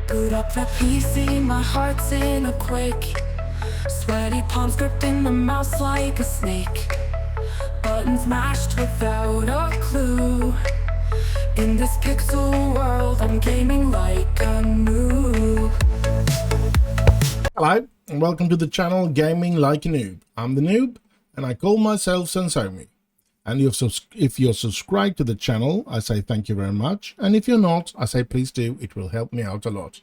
Boot up the PC, my heart's in a quake. Sweaty palms gripping the mouse like a snake. Buttons mashed without a clue. In this pixel world, I'm gaming like a noob. Hello, and welcome to the channel Gaming Like a Noob. I'm the Noob, and I call myself Sensomi. And if you're subscribed to the channel, I say thank you very much. And if you're not, I say please do. It will help me out a lot.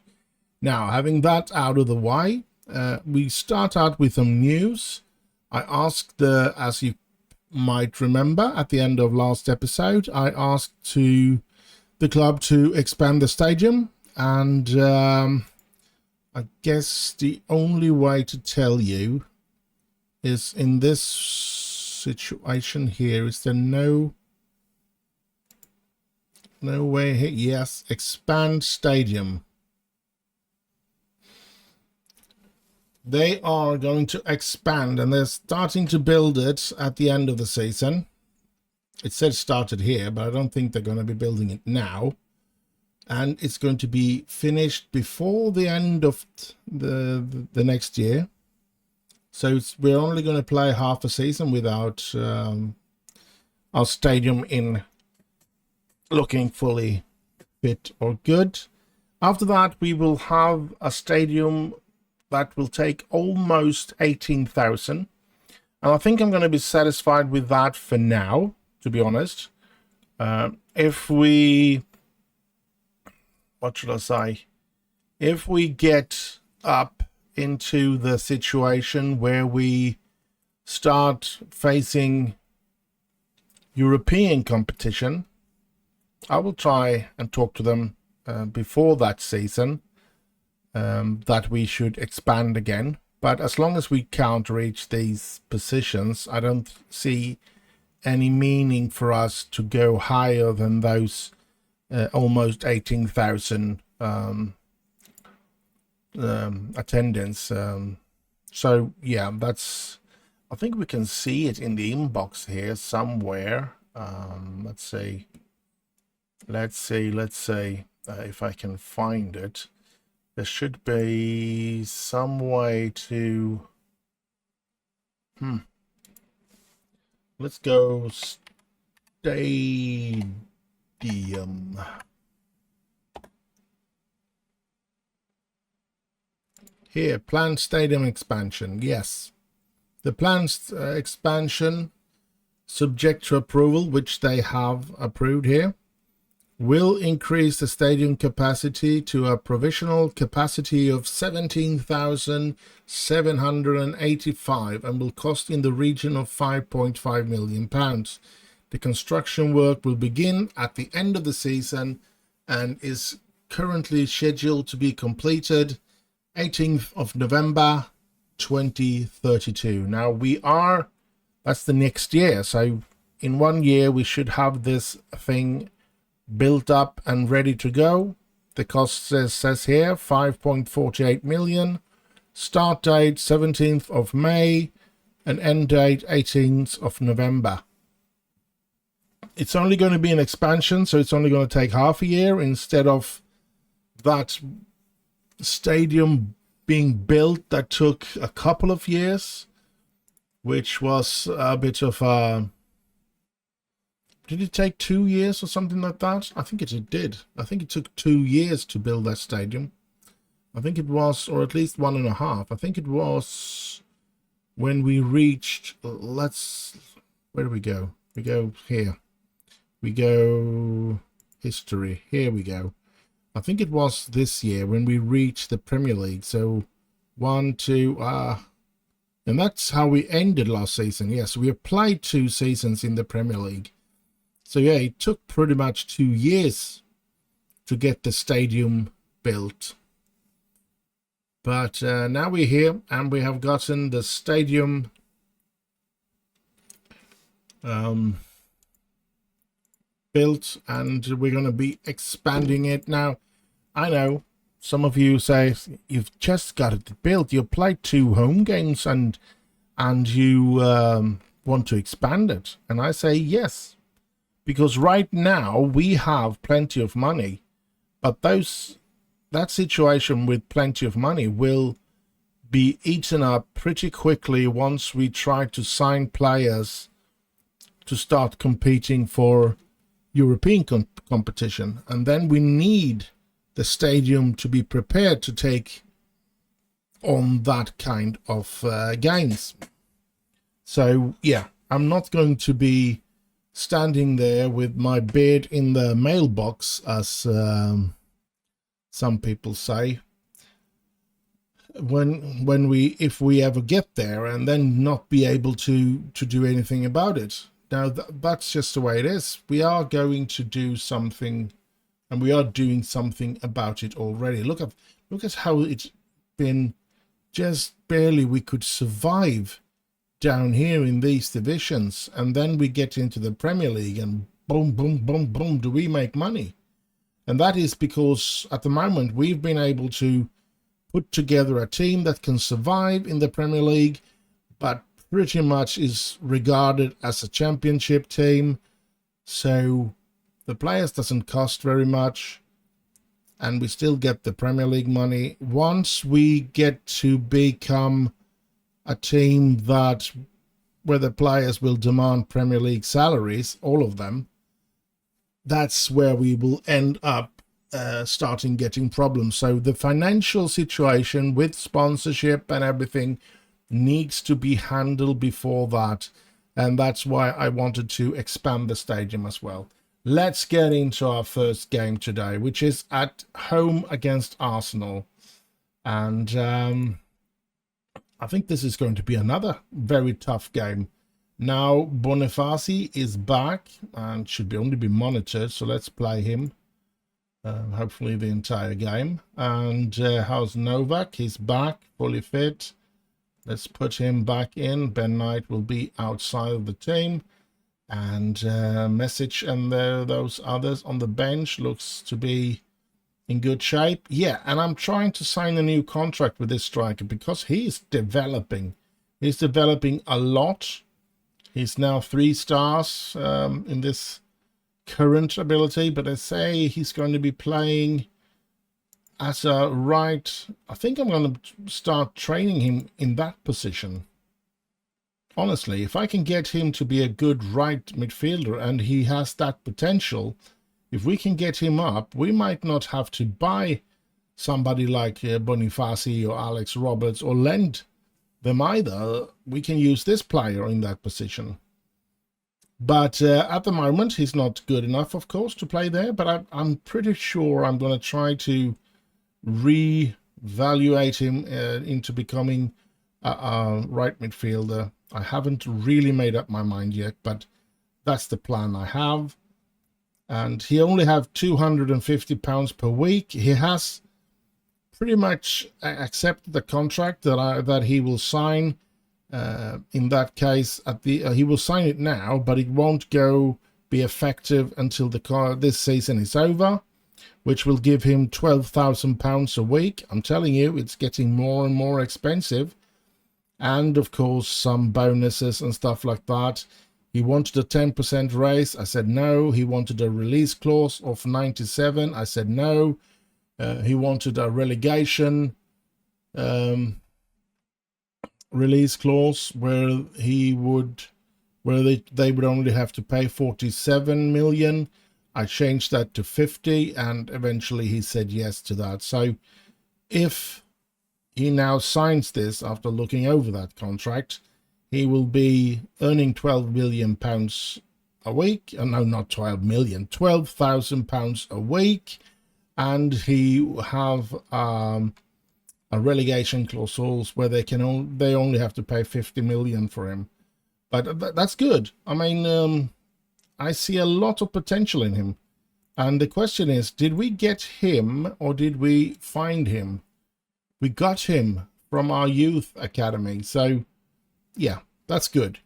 Now, having that out of the way, we start out with some news. I asked, as you might remember, at the end of last episode, I asked the club to expand the stadium. And I guess the only way to tell you is in this situation here. Is there no way here? Yes, expand stadium. They are going to expand, and they're starting to build it at the end of the season. It says started here, but I don't think they're going to be building it now. And it's going to be finished before the end of the next year. So we're only going to play half a season without our stadium in looking fully fit or good. After that, we will have a stadium that will take almost 18,000. And I think I'm going to be satisfied with that for now, to be honest. If we... what should I say? If we get up into the situation where we start facing European competition, I will try and talk to them before that season that we should expand again. But as long as we can't reach these positions, I don't see any meaning for us to go higher than those almost 18,000 attendance. So yeah, that's, I think we can see it in the inbox here somewhere. Let's see if I can find it. There should be some way to let's go stadium. Here, planned stadium expansion. Yes, the planned expansion, subject to approval, which they have approved here, will increase the stadium capacity to a provisional capacity of 17,785 and will cost in the region of £5.5 million. The construction work will begin at the end of the season and is currently scheduled to be completed 18th of November 2032. Now that's the next year. So in 1 year, we should have this thing built up and ready to go. The cost says here 5.48 million. Start date 17th of May and end date 18th of November. It's only going to be an expansion, so it's only going to take half a year instead of that stadium being built that took a couple of years, which was a bit of a... Did it take 2 years or something like that? I think it did. I think it took 2 years to build that stadium. I think it was, or at least 1.5. I think it was when we reached, where do we go? We go here. We go history. Here we go. I think it was this year when we reached the Premier League. So 1, 2, and that's how we ended last season. Yes, we have played 2 seasons in the Premier League. So yeah, it took pretty much 2 years to get the stadium built. But now we're here and we have gotten the stadium built, and we're going to be expanding it. Now, I know some of you say you've just got it built. You played 2 home games and you want to expand it. And I say yes. Because right now we have plenty of money, but those that situation with plenty of money will be eaten up pretty quickly once we try to sign players to start competing for European competition. And then we need the stadium to be prepared to take on that kind of games. So yeah, I'm not going to be standing there with my beard in the mailbox, as some people say, if we ever get there, and then not be able to do anything about it. Now that's just the way it is. We are going to do something, and we are doing something about it already. Look at how it's been. Just barely we could survive down here in these divisions, and then we get into the Premier League and boom, boom, boom, boom, do we make money. And that is because at the moment we've been able to put together a team that can survive in the Premier League, but pretty much is regarded as a championship team. So the players doesn't cost very much, and we still get the Premier League money. Once we get to become a team where the players will demand Premier League salaries, all of them, that's where we will end up starting getting problems. So the financial situation with sponsorship and everything needs to be handled before that, and that's why I wanted to expand the stadium as well. Let's get into our first game today, which is at home against Arsenal. And I think this is going to be another very tough game. Now, Bonifaci is back and should only be monitored, so let's play him. Hopefully the entire game. And how's Novak? He's back, fully fit. Let's put him back in. Ben Knight will be outside of the team. And Message and those others on the bench looks to be in good shape. Yeah, and I'm trying to sign a new contract with this striker because he's developing. He's developing a lot. He's now 3 stars in this current ability, but I say he's going to be playing as a right. I think I'm going to start training him in that position. Honestly, if I can get him to be a good right midfielder, and he has that potential, if we can get him up, we might not have to buy somebody like Bonifaci or Alex Roberts or lend them either. We can use this player in that position. But at the moment, he's not good enough, of course, to play there. But I'm pretty sure I'm going to try to re-evaluate him into becoming a right midfielder. I haven't really made up my mind yet, but that's the plan I have. And he only have £250 per week. He has pretty much accepted the contract that he will sign. In that case, he will sign it now, but it won't be effective until this season is over, which will give him £12,000 a week. I'm telling you, it's getting more and more expensive. And of course some bonuses and stuff like that. He wanted a 10% raise. I said no. He wanted a release clause of 97. I said no. He wanted a relegation release clause where they would only have to pay 47 million. I changed that to 50, and eventually he said yes to that. So if he now signs this after looking over that contract, he will be earning £12 million a week. No, not 12 million, £12,000 a week. And he will have a relegation clause where they only have to pay 50 million for him. But that's good. I mean, I see a lot of potential in him. And the question is, did we get him or did we find him? We got him from our youth academy. So, yeah, that's good.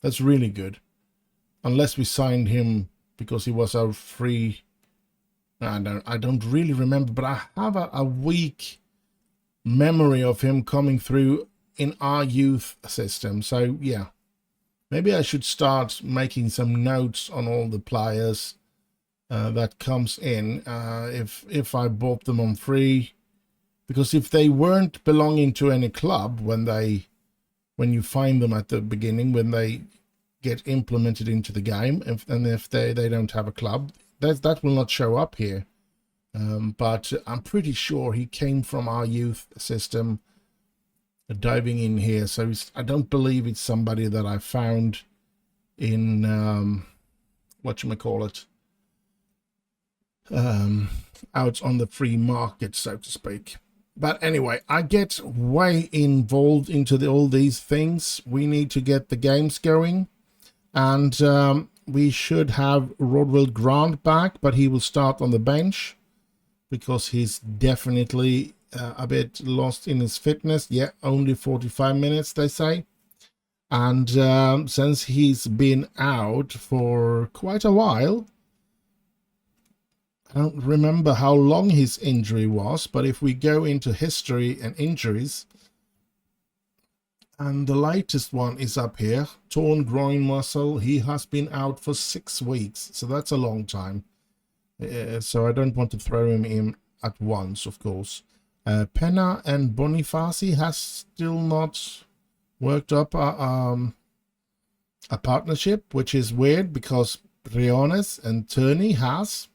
That's really good. Unless we signed him because he was our free. I don't really remember, but I have a weak memory of him coming through in our youth system. So, yeah, maybe I should start making some notes on all the players that comes in if I bought them on free, because if they weren't belonging to any club when you find them at the beginning, when they get implemented into the game, and if they don't have a club, that will not show up here. But I'm pretty sure he came from our youth system, diving in here. So I don't believe it's somebody that I found in whatchamacallit, out on the free market, so to speak. But anyway, I get way involved into all these things. We need to get the games going, and we should have Rodwell Grant back, but he will start on the bench because he's definitely a bit lost in his fitness. Yeah, only 45 minutes, they say. And since he's been out for quite a while, I don't remember how long his injury was, but if we go into history and injuries, and the latest one is up here, torn groin muscle, he has been out for 6 weeks, so that's a long time. So I don't want to throw him in at once, of course. Penna and Bonifaci has still not worked up a partnership, which is weird because Briones and Turney has.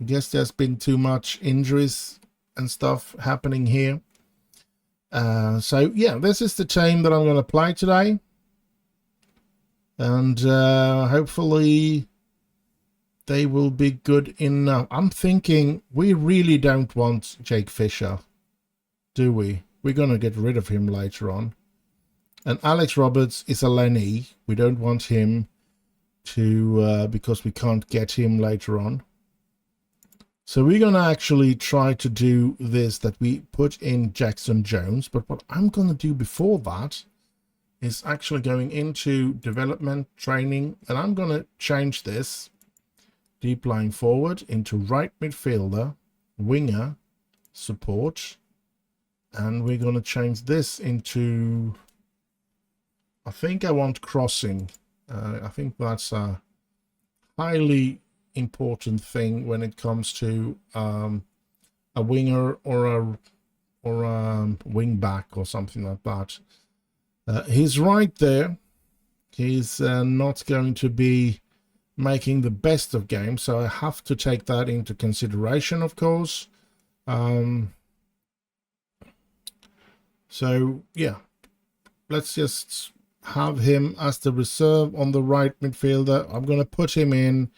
I guess there's been too much injuries and stuff happening here. So yeah, this is the team that I'm going to play today, and hopefully they will be good enough. I'm thinking we really don't want Jake Fisher, do we? We're going to get rid of him later on. And Alex Roberts is a Lenny. We don't want him to because we can't get him later on. So we're going to actually try to do this, that we put in Jackson Jones. But what I'm going to do before that is actually going into development training. And I'm going to change this deep line forward into right midfielder, winger, support. And we're going to change this into, I think I want crossing. I think that's a highly important thing when it comes to a winger or a wing back or something like that. He's right there. He's not going to be making the best of games, so I have to take that into consideration, of course. So yeah, let's just have him as the reserve on the right midfielder. I'm going to put him in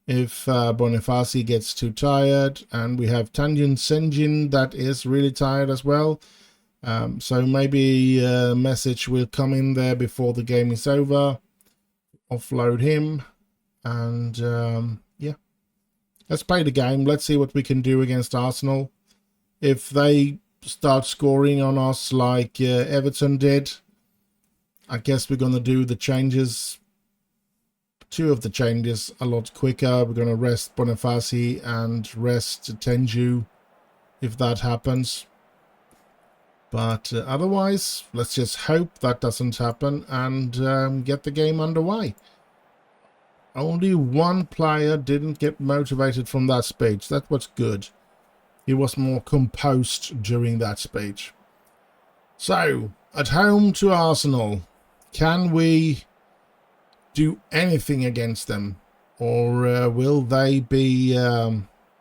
if Bonifaci gets too tired, and we have Tanjin Senjin that is really tired as well. So maybe a message will come in there before the game is over. Offload him, and yeah, let's play the game. Let's see what we can do against Arsenal. If they start scoring on us like Everton did, I guess we're going to do the changes, 2 of the changes, a lot quicker. We're going to rest Bonifaci and rest Tenju if that happens. But otherwise, let's just hope that doesn't happen and get the game underway. Only one player didn't get motivated from that speech. That was good. He was more composed during that speech. So, at home to Arsenal, can we do anything against them? Or will they be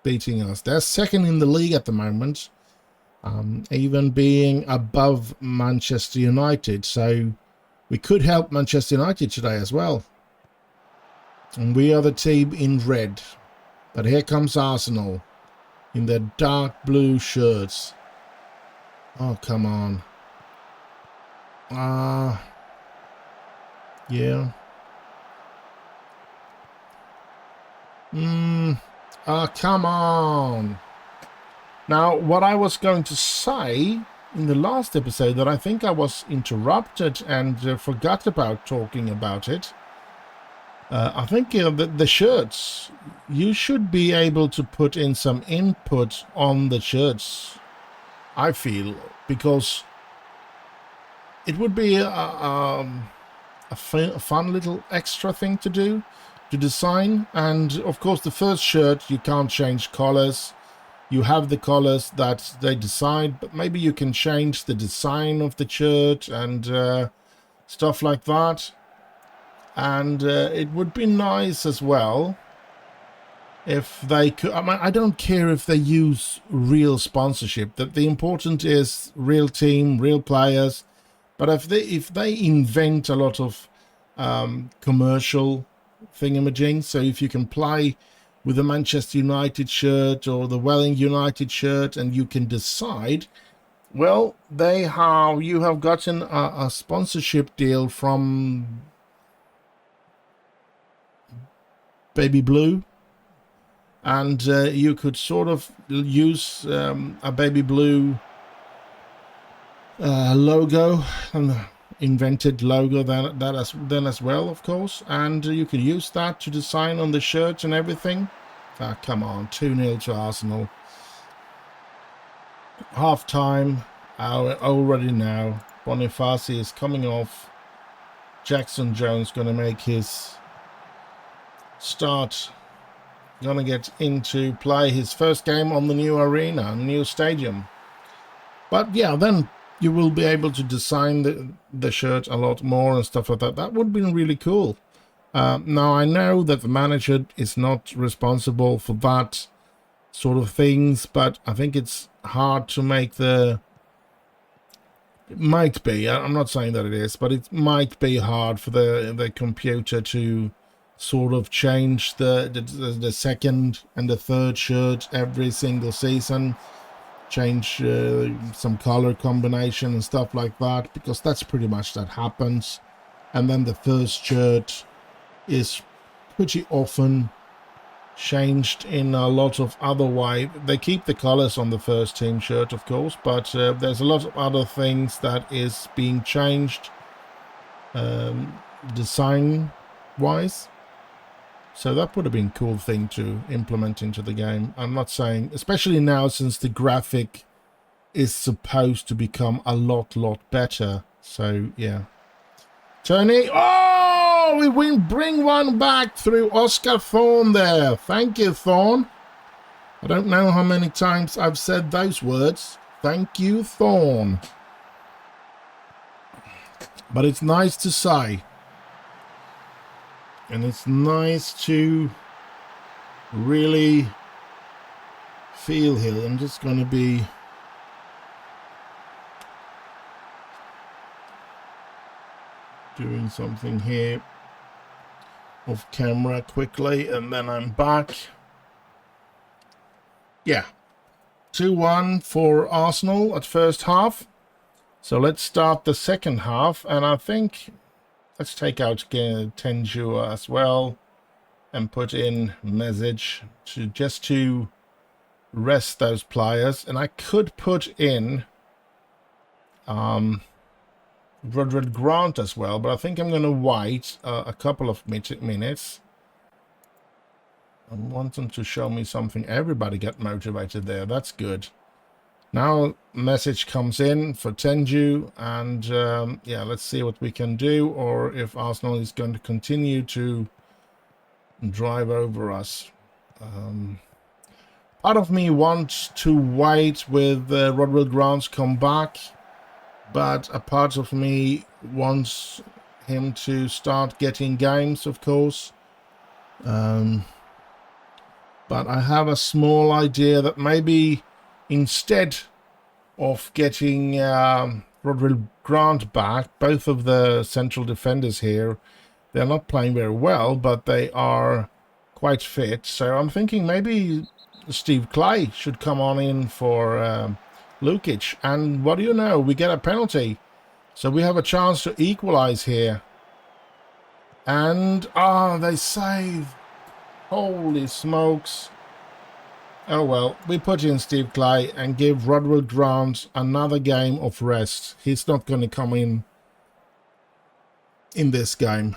beating us? They're second in the league at the moment, even being above Manchester United. So we could help Manchester United today as well. And we are the team in red. But here comes Arsenal in their dark blue shirts. Oh, come on. Yeah. Come on. Now, what I was going to say in the last episode, that I think I was interrupted and forgot about talking about it. I think the shirts, you should be able to put in some input on the shirts, I feel, because it would be a fun little extra thing to do. to design. And of course, the first shirt, you can't change colors. You have the colors that they decide, but maybe you can change the design of the shirt and stuff like that. And it would be nice as well if they could. I mean, I don't care if they use real sponsorship. That the important is real team, real players. But if they invent a lot of commercial thingamajig, so if you can play with the Manchester United shirt or the Welling United shirt, and you can decide, well, you have gotten a sponsorship deal from Baby Blue, and you could sort of use a Baby Blue logo, and invented logo then as well, of course, and you could use that to design on the shirt and everything. Come on, 2-0 to Arsenal. Half time already now. Boniface is coming off. Jackson Jones gonna make his start, gonna get into play his first game on the new arena, new stadium. But yeah, then you will be able to design the shirt a lot more and stuff like that. That would have been really cool. Now, I know that the manager is not responsible for that sort of things, but I think it's hard to make it might be, I'm not saying that it is, but it might be hard for the computer to sort of change the second and the third shirt every single season. Change some color combination and stuff like that, because that's pretty much that happens. And then the first shirt is pretty often changed in a lot of other way. They keep the colors on the first team shirt, of course, but there's a lot of other things that is being changed design wise. So that would have been a cool thing to implement into the game. I'm not saying, especially now since the graphic is supposed to become a lot better. So yeah. Tony, oh, we bring one back through Oscar Thorne there. Thank you, Thorne. I don't know how many times I've said those words. Thank you, Thorne. But it's nice to say. And it's nice to really feel here. I'm just going to be doing something here off camera quickly, and then I'm back. Yeah, 2-1 for Arsenal at first half. So let's start the second half, and I think let's take out Tenjua as well and put in message just to rest those players. And I could put in Roderick Grant as well, but I think I'm going to wait a couple of minutes. I want them to show me something. Everybody get motivated there. That's good. Now message comes in for Tenju, and yeah, let's see what we can do, or if Arsenal is going to continue to drive over us. Part of me wants to wait with Rodwell Grant come back, but a part of me wants him to start getting games, of course. But I have a small idea that maybe instead of getting Rodwell Grant back, both of the central defenders here, they're not playing very well, but they are quite fit. So I'm thinking maybe Steve Clay should come on in for Lukic. And what do you know? We get a penalty. So we have a chance to equalize here. And, they save. Holy smokes. Oh well, we put in Steve Clay and give Rodwell Grant another game of rest. He's not going to come in this game.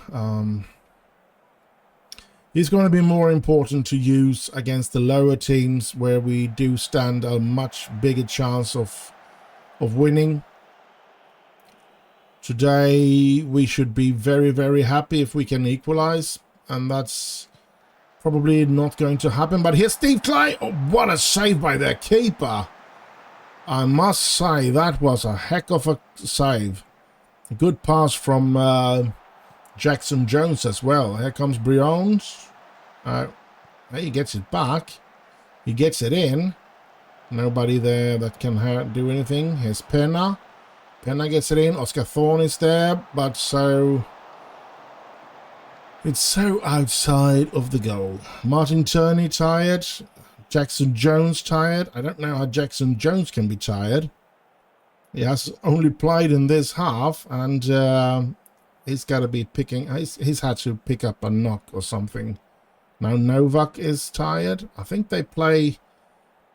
He's going to be more important to use against the lower teams, where we do stand a much bigger chance of winning. Today we should be very, very happy if we can equalize. and that's probably not going to happen. But here's Steve Clay. Oh, what a save by their keeper. I must say, that was a heck of a save. A good pass from Jackson Jones as well. Here comes Briones. He gets it back. He gets it in. Nobody there that can do anything. Here's Pena. Pena gets it in. Oscar Thorne is there, but it's so outside of the goal. Martin Turney tired. Jackson Jones tired. I don't know how Jackson Jones can be tired. He has only played in this half, and he's got to be picking. He's had to pick up a knock or something. Now Novak is tired. I think they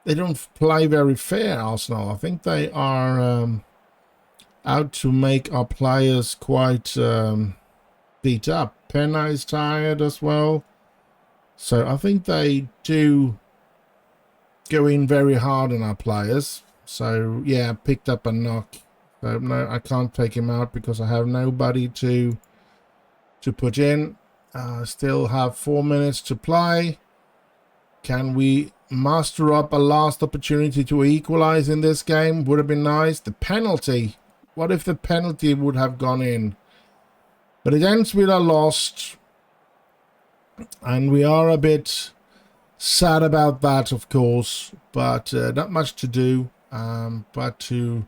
don't play very fair, Arsenal. I think they are out to make our players quite beat up. Pena is tired as well. So I think they do go in very hard on our players. So yeah, picked up a knock. So no, I can't take him out because I have nobody to put in. Still have 4 minutes to play. Can we master up a last opportunity to equalize in this game? Would have been nice. The penalty. What if the penalty would have gone in? But it ends with a loss. And we are a bit sad about that, of course. But not much to do. But to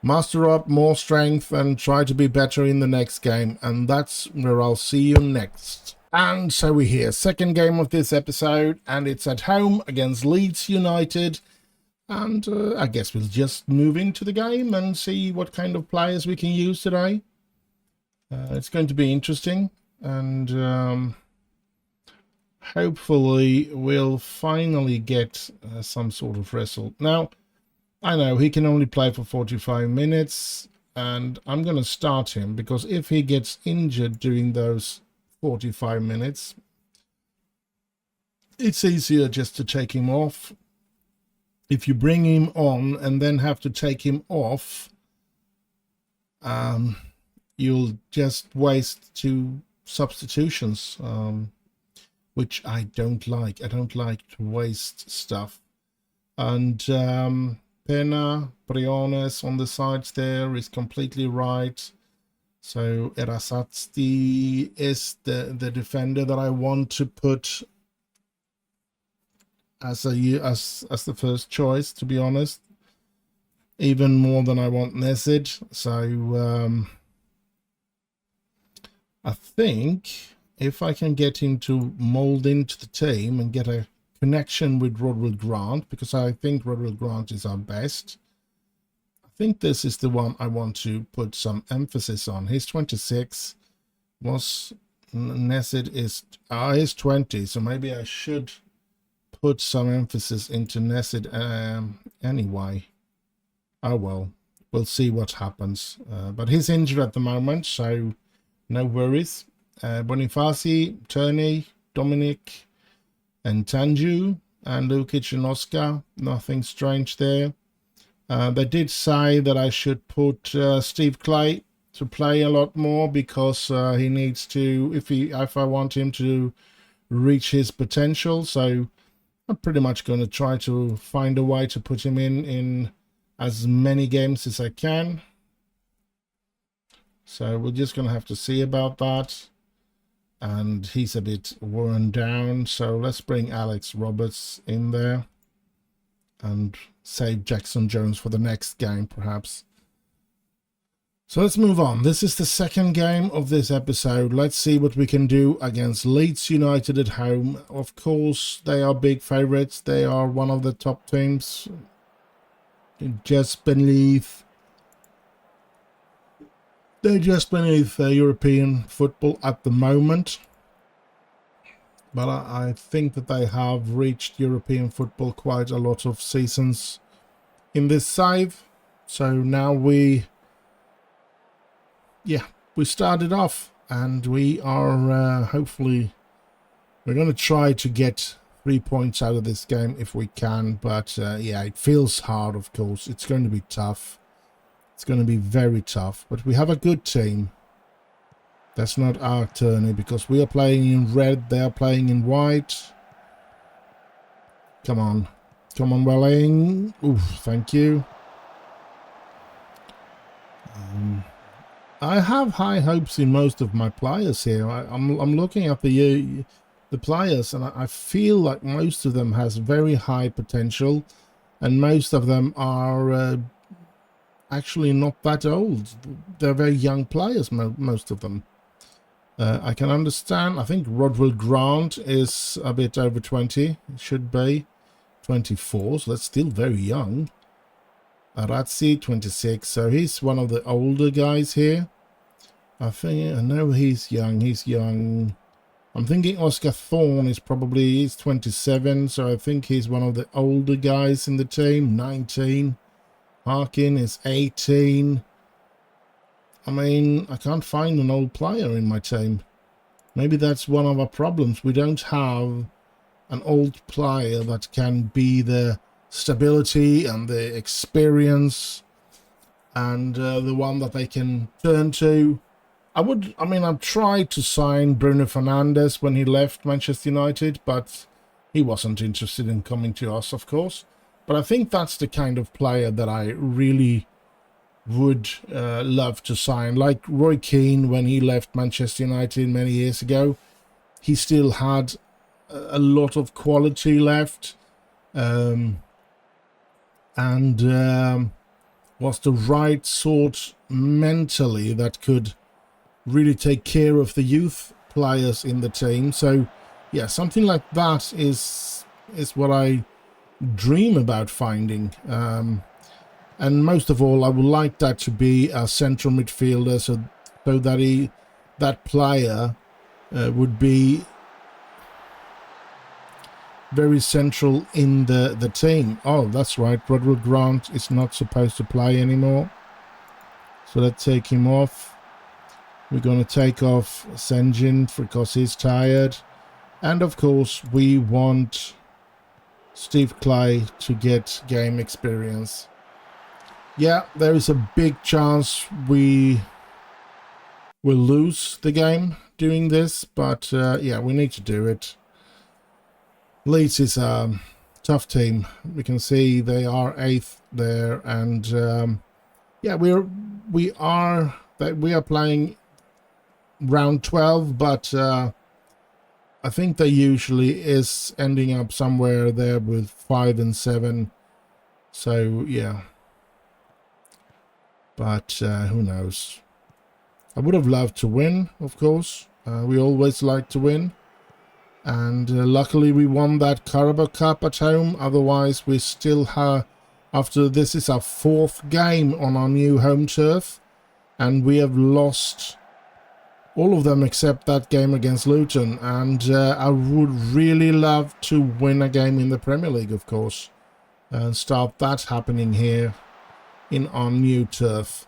master up more strength and try to be better in the next game. And that's where I'll see you next. And so we're here, second game of this episode, and it's at home against Leeds United. And I guess we'll just move into the game and see what kind of players we can use today. It's going to be interesting, and hopefully we'll finally get some sort of result. Now, I know he can only play for 45 minutes, and I'm going to start him because if he gets injured during those 45 minutes, it's easier just to take him off. If you bring him on and then have to take him off, you'll just waste 2 substitutions, which I don't like. I don't like to waste stuff. And Pena, Briones on the sides there is completely right. So Erasatsti is the defender that I want to put as the first choice, to be honest. Even more than I want Nesid. So I think if I can get him to mold into the team and get a connection with Rodwell Grant, because I think Rodwell Grant is our best, I think this is the one I want to put some emphasis on. He's 26. Nesid is 20, so maybe I should put some emphasis into Nesid anyway. Oh well, we'll see what happens. But he's injured at the moment, so no worries. Bonifaci, Turney, Dominic, and Tanju, and Lukic and Oscar. Nothing strange there. They did say that I should put Steve Clay to play a lot more because he needs to, if I want him to reach his potential. So I'm pretty much going to try to find a way to put him in as many games as I can. So we're just going to have to see about that. And he's a bit worn down. So let's bring Alex Roberts in there and save Jackson Jones for the next game, perhaps. So let's move on. This is the second game of this episode. Let's see what we can do against Leeds United at home. Of course, they are big favourites. They are one of the top teams. Just beneath European football at the moment. But I think that they have reached European football quite a lot of seasons in this save. So now we started off, and we are hopefully, we're going to try to get 3 points out of this game if we can. But yeah, it feels hard, of course. It's going to be tough. It's going to be very tough. But we have a good team. That's not our tourney because we are playing in red, they are playing in white. Come on. Come on, Welling. Oof, thank you. I have high hopes in most of my players here. I'm looking at the players, and I feel like most of them has very high potential, and most of them are actually not that old. They're very young players, most of them. I can understand. I think Rodwell Grant is a bit over 20. It should be 24, so that's still very young. Arazzi, 26, so he's one of the older guys here. I know he's young, I'm thinking Oscar Thorne is he's 27, so I think he's one of the older guys in the team, 19. Harkin is 18. I mean, I can't find an old player in my team. Maybe that's one of our problems. We don't have an old player that can be the stability and the experience and the one that they can turn to. I've tried to sign Bruno Fernandes when he left Manchester United, but he wasn't interested in coming to us, of course. But I think that's the kind of player that I really would love to sign. Like Roy Keane when he left Manchester United many years ago. He still had a lot of quality left. Was the right sort mentally that could really take care of the youth players in the team. So yeah, something like that is what I dream about finding. And most of all, I would like that to be a central midfielder, so that player would be very central in the team. Oh, that's right. Rodwell Grant is not supposed to play anymore, so let's take him off. We're going to take off Senjin because he's tired, and of course we want Steve Clay to get game experience. Yeah, there is a big chance we will lose the game doing this, but yeah, we need to do it. Leeds is a tough team. We can see they are 8th there, and yeah, we are playing round 12, but I think they usually is ending up somewhere there with 5 and 7. So yeah, but who knows? I would have loved to win, of course. We always like to win. And luckily we won that Carabao Cup at home. Otherwise we still have, after this is our 4th game on our new home turf. And we have lost all of them except that game against Luton. And I would really love to win a game in the Premier League, of course. And start that happening here in our new turf.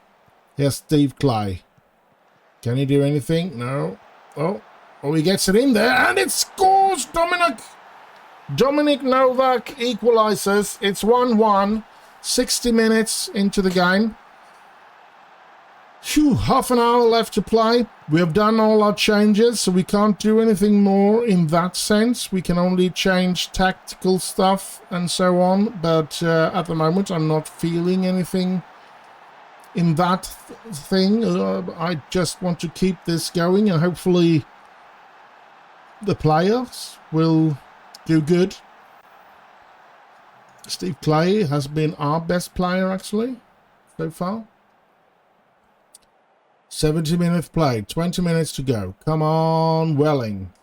Here's Steve Clay. Can he do anything? No. Oh, he gets it in there, and it scores! Dominic Novak equalizes. It's 1-1, 60 minutes into the game. Phew, half an hour left to play. We have done all our changes, so we can't do anything more in that sense. We can only change tactical stuff and so on, but at the moment I'm not feeling anything in that thing. I just want to keep this going, and hopefully the players will do good. Steve Clay has been our best player actually so far. 70 minutes played, 20 minutes to go. Come on, Welling.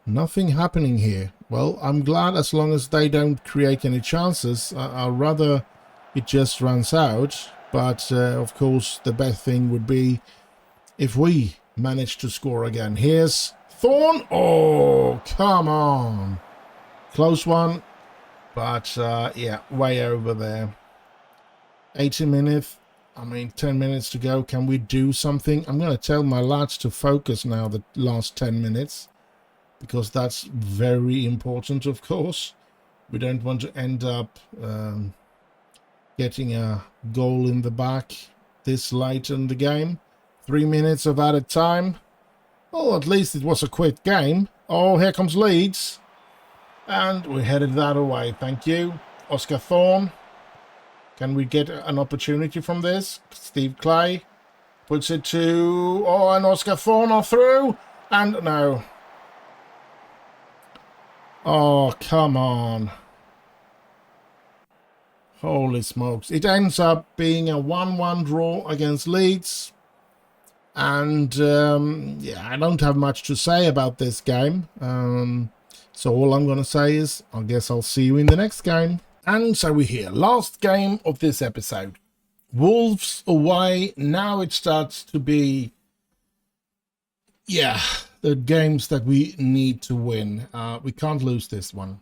Nothing happening here. Well, I'm glad as long as they don't create any chances. I'd rather it just runs out. But of course the best thing would be if we manage to score again. Here's Thorne. Oh, come on. Close one. But yeah, way over there. 80 minutes. 10 minutes to go. Can we do something? I'm going to tell my lads to focus now the last 10 minutes. Because that's very important, of course. We don't want to end up getting a goal in the back this late in the game. 3 minutes of added time. Well, at least it was a quick game. Oh, here comes Leeds. And we headed that away. Thank you. Oscar Thorne. Can we get an opportunity from this? Steve Clay puts it to... Oh, and Oscar Thorne are through. And no. Oh, come on. Holy smokes. It ends up being a 1-1 draw against Leeds. And, yeah, I don't have much to say about this game. So all I'm going to say is, I guess I'll see you in the next game. And so we're here. Last game of this episode. Wolves away. Now it starts to be, yeah, the games that we need to win. We can't lose this one.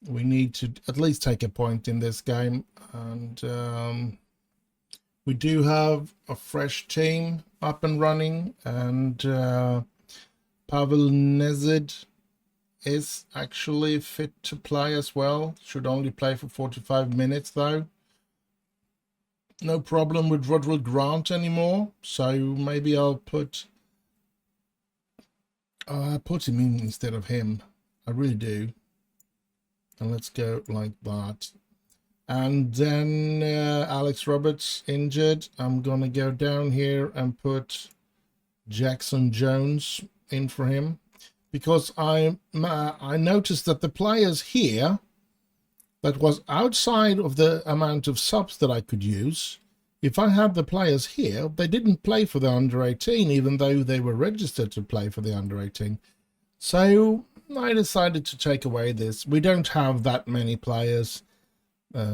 We need to at least take a point in this game. And we do have a fresh team up and running. And Pavel Nedved is actually fit to play as well. Should only play for 45 minutes though. No problem with Roderick Grant anymore. So maybe I'll put him in instead of him. I really do. And let's go like that. And then Alex Roberts injured. I'm going to go down here and put Jackson Jones in for him. Because I noticed that the players here that was outside of the amount of subs that I could use, if I had the players here, they didn't play for the under-18, even though they were registered to play for the under-18. So I decided to take away this. We don't have that many players,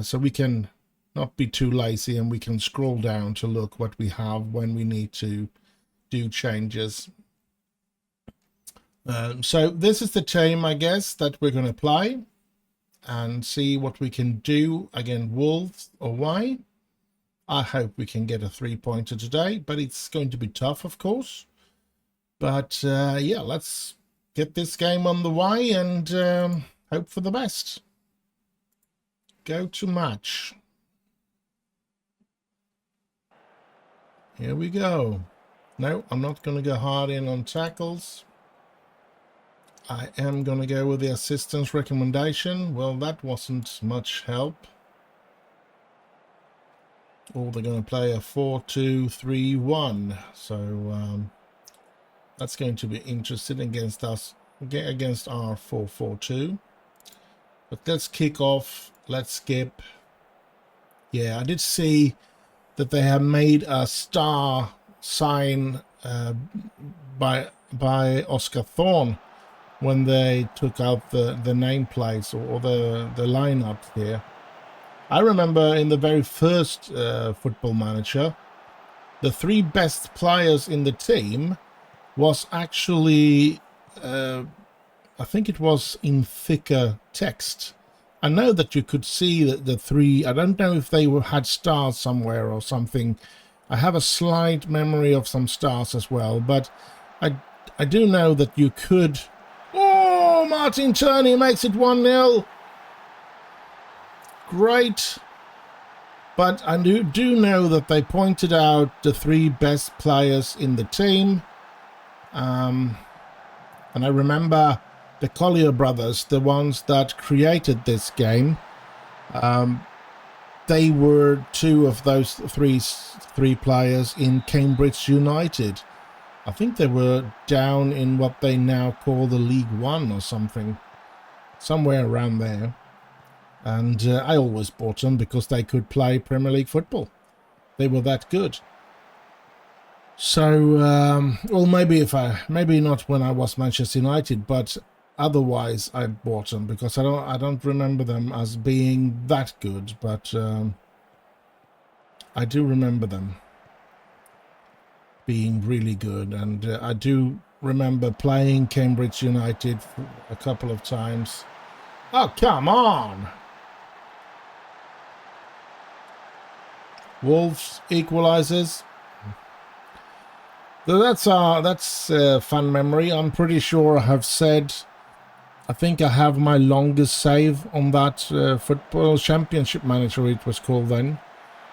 so we can not be too lazy and we can scroll down to look what we have when we need to do changes. So this is the team, I guess, that we're going to play and see what we can do against Wolves away. I hope we can get a 3-pointer today, but it's going to be tough, of course. But yeah, let's get this game on the way and hope for the best. Go to match. Here we go. No, I'm not going to go hard in on tackles. I am going to go with the assistance recommendation. Well, that wasn't much help. Or they're going to play a 4-2-3-1. So that's going to be interesting against us, against our 4-4-2. But let's kick off. Let's skip. Yeah, I did see that they have made a star sign by Oscar Thorne when they took out the nameplates or the lineup here. I remember in the very first Football Manager, the 3 best players in the team was actually, I think it was in thicker text. I know that you could see that the 3, I don't know if they had stars somewhere or something. I have a slight memory of some stars as well, but I do know that you could... Oh, Martin Turney makes it 1-0. Great. But I do know that they pointed out the 3 best players in the team. And I remember the Collier brothers, the ones that created this game. They were 2 of those three players in Cambridge United. I think they were down in what they now call the League One or something. Somewhere around there. And I always bought them because they could play Premier League football. They were that good. So, well, maybe not when I was Manchester United, but otherwise I bought them because I don't remember them as being that good, but I do remember them being really good, and I do remember playing Cambridge United a couple of times. Oh, come on! Wolves equalizes. So that's a fun memory. I'm pretty sure I have said, I think I have my longest save on that Football Championship Manager, it was called then.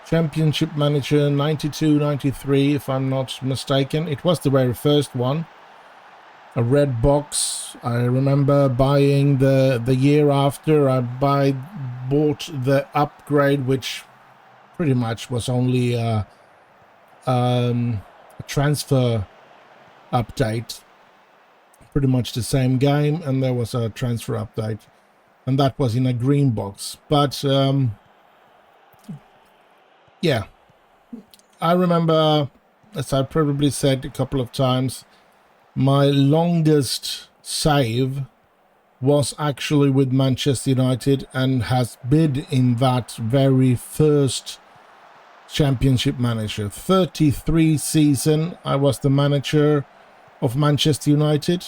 Championship Manager 92-93, if I'm not mistaken. It was the very first one. A red box. I remember buying the year after. I bought the upgrade, which pretty much was only a transfer update. Pretty much the same game, and there was a transfer update, and that was in a green box. But yeah, I remember, as I probably said a couple of times, my longest save was actually with Manchester United and has been in that very first Championship Manager. 33 season, I was the manager of Manchester United.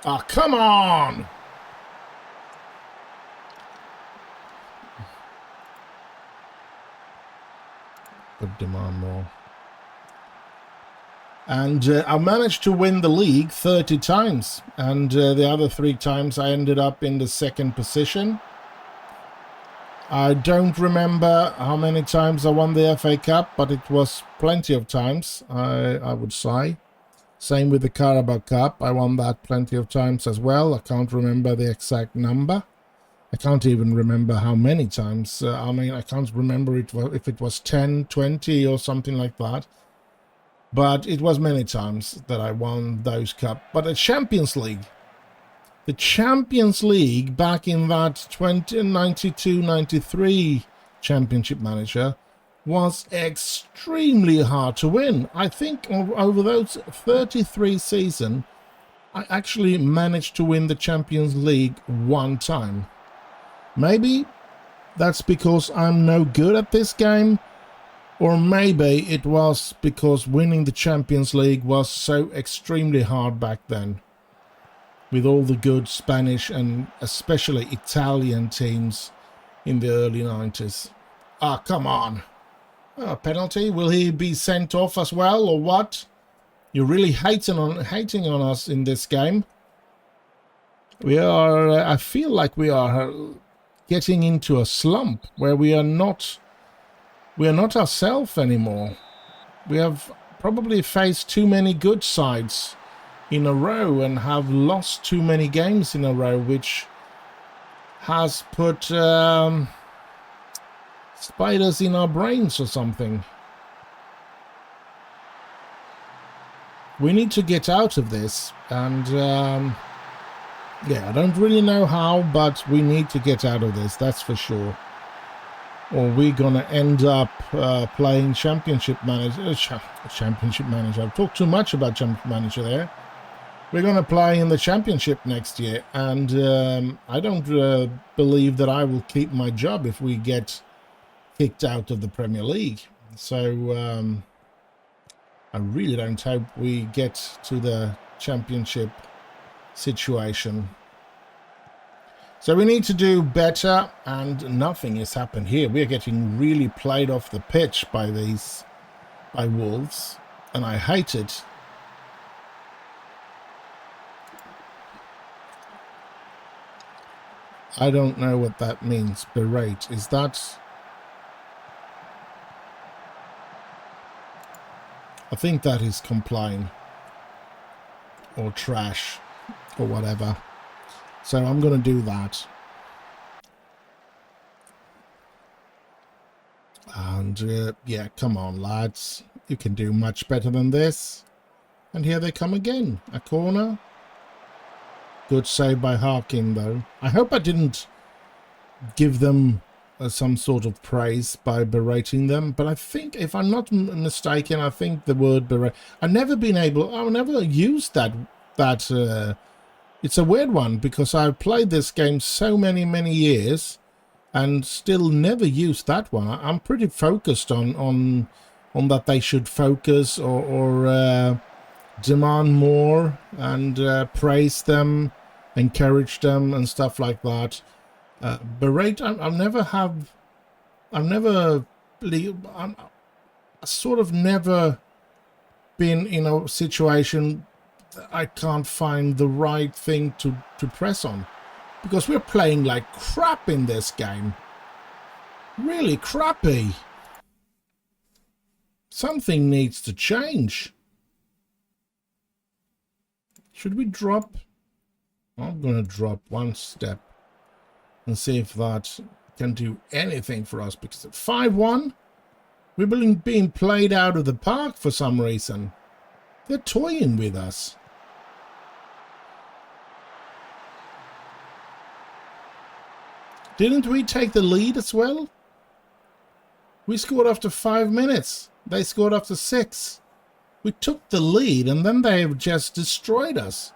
Ah, come on! Good demand more. And I managed to win the league 30 times. And the other 3 times I ended up in the second position. I don't remember how many times I won the FA Cup, but it was plenty of times, I would say. Same with the Carabao Cup. I won that plenty of times as well. I can't remember the exact number. I can't even remember how many times. I mean, I can't remember if it was 10, 20 or something like that. But it was many times that I won those cups. But the Champions League back in that 92-93 Championship Manager was extremely hard to win. I think over those 33 seasons, I actually managed to win the Champions League 1 time. Maybe that's because I'm no good at this game, or maybe it was because winning the Champions League was so extremely hard back then, with all the good Spanish and especially Italian teams in the early 90s. Ah, come on. A penalty? Will he be sent off as well, or what? You're really hating on us in this game. We are, I feel like we are getting into a slump where we are not ourselves anymore. We have probably faced too many good sides in a row and have lost too many games in a row, which has put spiders in our brains or something. We need to get out of this, and yeah, I don't really know how, but we need to get out of this, that's for sure. Or we're gonna end up playing Championship Manager. Championship Manager. I've talked too much about Championship Manager there. We're gonna play in the Championship next year, and I don't believe that I will keep my job if we get kicked out of the Premier League. So I really don't hope we get to the Championship situation. So we need to do better, and nothing has happened here. We're getting really played off the pitch by Wolves, and I hate it. I don't know what that means. Berate. Is that... I think that is complain. Or trash. Or whatever. So I'm going to do that. And yeah, come on lads. You can do much better than this. And here they come again. A corner. Good save by Harkin though. I hope I didn't give them some sort of praise by berating them. But I think, if I'm not mistaken, I think the word berate... I've never used that it's a weird one, because I've played this game so many years and still never used that one. I'm pretty focused on that they should focus or demand more and praise them, encourage them and stuff like that. Berate, I'm sort of never been in a situation I can't find the right thing to press on, because we're playing like crap in this game. Really crappy. Something needs to change. Should we drop? I'm going to drop one step and see if that can do anything for us, because at 5-1, we've been being played out of the park for some reason. They're toying with us. Didn't we take the lead as well? We scored after 5 minutes. They scored after 6. We took the lead and then they have just destroyed us.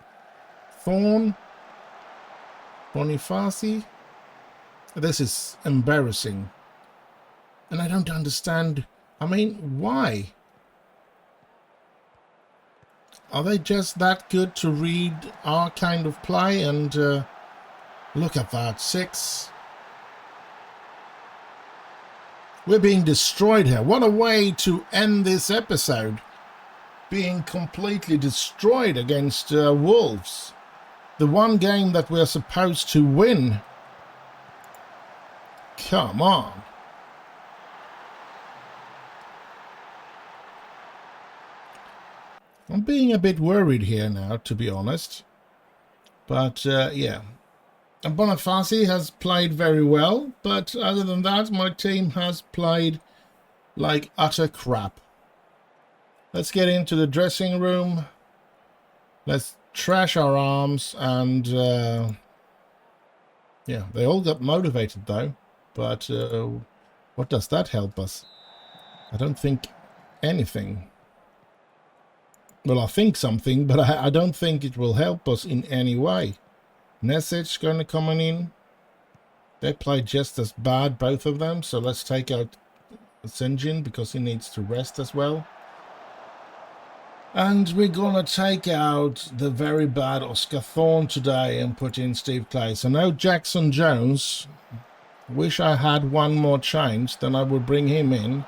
Thorn. Bonifaci. This is embarrassing. And I don't understand. I mean, why? Are they just that good to read our kind of play? And look at that. 6. We're being destroyed here. What a way to end this episode. Being completely destroyed against Wolves. The one game that we're supposed to win. Come on. I'm being a bit worried here now, to be honest. But, yeah. And Bonifaci has played very well, but other than that, my team has played like utter crap. Let's get into the dressing room. Let's trash our arms and, yeah, they all got motivated though. But what does that help us? I don't think anything. Well, I think something, but I don't think it will help us in any way. Nesic going to come in. They play just as bad, both of them. So let's take out Sinjin because he needs to rest as well. And we're going to take out the very bad Oscar Thorne today and put in Steve Clay. So no Jackson Jones. Wish I had one more change, then I would bring him in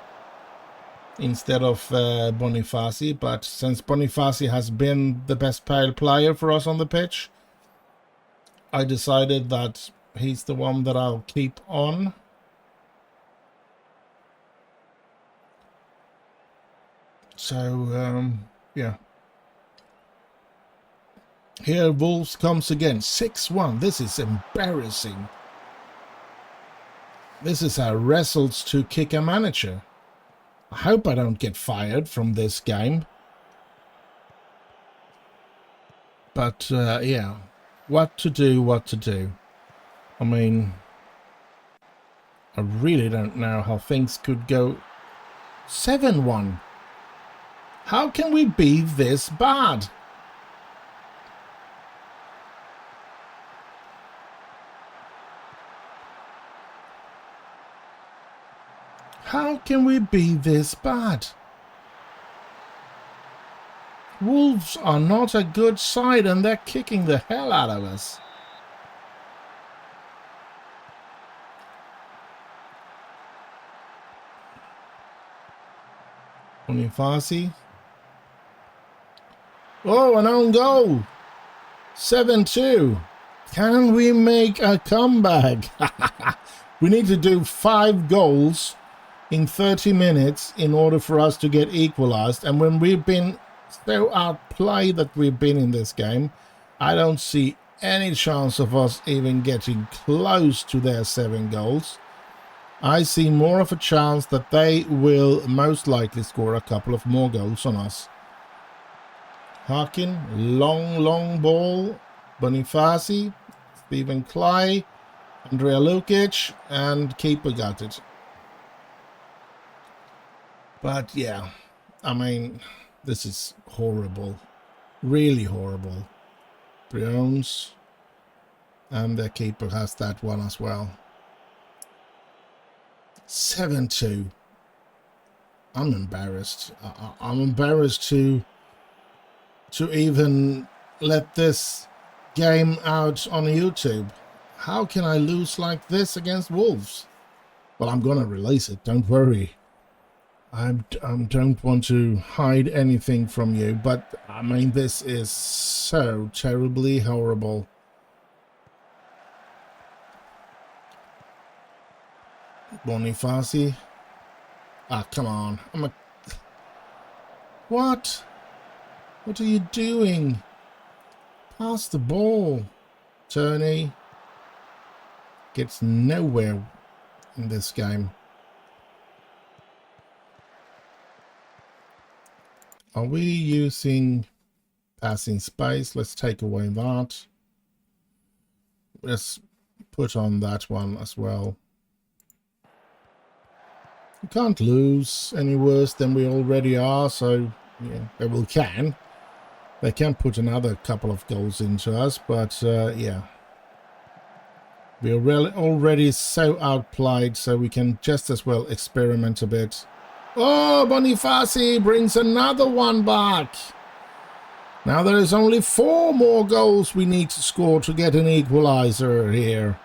instead of Bonifaci. But since Bonifaci has been the best player for us on the pitch, I decided that he's the one that I'll keep on. So, yeah. Here Wolves comes again. 6-1. This is embarrassing. This is a wrestles to kick a manager. I hope I don't get fired from this game. But, yeah. What to do. I mean, I really don't know how things could go. 7-1. How can we be this bad? How can we be this bad? Wolves are not a good side and they're kicking the hell out of us. Bonifaci. Oh, an own goal. 7-2. Can we make a comeback? We need to do 5 goals in 30 minutes in order for us to get equalized. And when we've been so outplayed that we've been in this game, I don't see any chance of us even getting close to their 7 goals. I see more of a chance that they will most likely score a couple of more goals on us. Harkin, long ball. Bonifaci, Stephen Clay, Andrea Lukic, and keeper got it. But yeah, I mean, this is horrible. Really horrible. Briones. And the keeper has that one as well. 7-2. I'm embarrassed. I'm embarrassed to even let this game out on YouTube. How can I lose like this against Wolves? Well, I'm gonna release it, don't worry. I don't want to hide anything from you, but I mean, this is so terribly horrible. Bonifaci. Ah, come on. What? What are you doing? Pass the ball. Turney gets nowhere in this game. Are we using passing space? Let's take away that. Let's put on that one as well. We can't lose any worse than we already are, so yeah, we can. They can put another couple of goals into us, but yeah. We are already so outplayed, so we can just as well experiment a bit. Oh, Bonifaci brings another one back. Now there is only 4 more goals we need to score to get an equalizer here.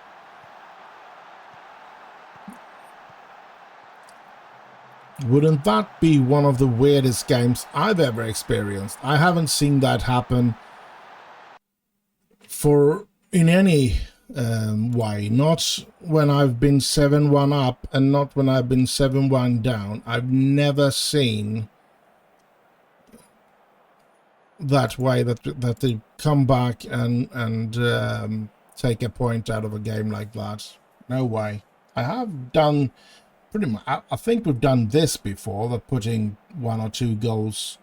Wouldn't that be one of the weirdest games I've ever experienced? I haven't seen that happen in any way. Not when I've been 7-1 up and not when I've been 7-1 down. I've never seen that way that they come back and take a point out of a game like that. No way. I have done pretty much. I think we've done this before, that putting 1 or 2 goals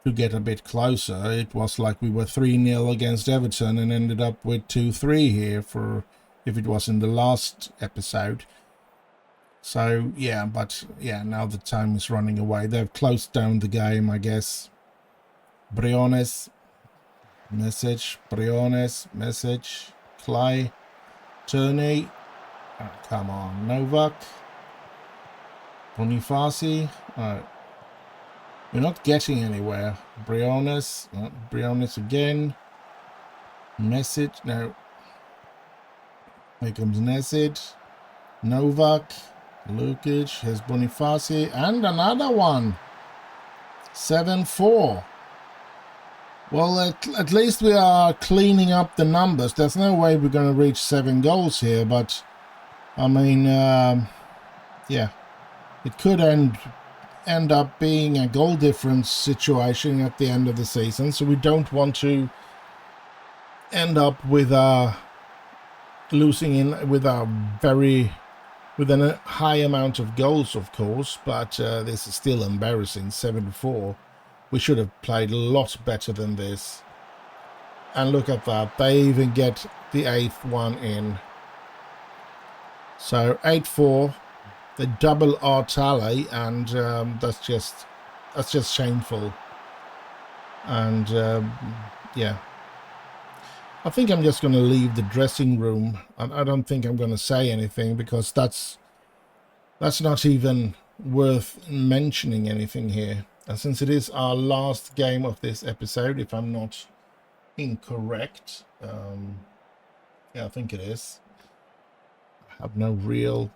to get a bit closer. It was like we were 3-0 against Everton and ended up with 2-3 here for if it was in the last episode. So yeah, but yeah, now the time is running away. They've closed down the game, I guess. Briones, message, Clay, Turney, oh, come on, Novak, Bonifaci, we're not getting anywhere. Briones, Briones again, message, no, here comes Nesid, Novak, Lukic, here's Bonifaci, and another one, 7-4. Well, at least we are cleaning up the numbers. There's no way we're going to reach 7 goals here, but I mean, yeah, it could end up being a goal difference situation at the end of the season. So we don't want to end up with losing with a high amount of goals, of course. But this is still embarrassing, 7-4. We should have played a lot better than this. And look at that. They even get the 8th one in. So 8-4. They double our tally. And that's just shameful. And yeah. I think I'm just going to leave the dressing room. I don't think I'm going to say anything, because that's not even worth mentioning anything here. And since it is our last game of this episode, if I'm not incorrect, yeah, I think it is. I have no real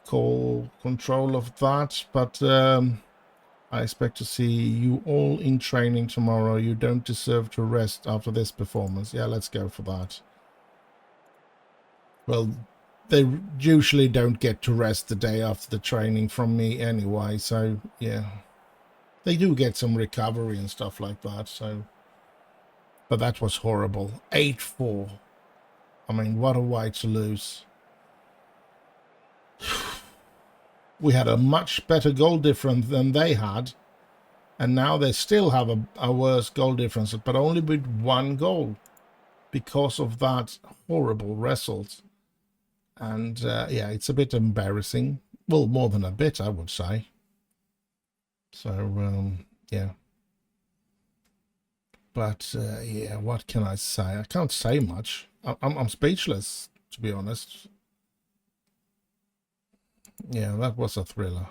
control of that, but I expect to see you all in training tomorrow. You don't deserve to rest after this performance. Yeah, let's go for that. Well, they usually don't get to rest the day after the training from me anyway, so yeah. They do get some recovery and stuff like that, so. But that was horrible. 8-4. I mean, what a way to lose. We had a much better goal difference than they had. And now they still have a worse goal difference, but only with 1 goal. Because of that horrible result. And yeah, it's a bit embarrassing. Well, more than a bit, I would say. So, yeah. But, yeah, what can I say? I can't say much. I'm speechless, to be honest. Yeah, that was a thriller.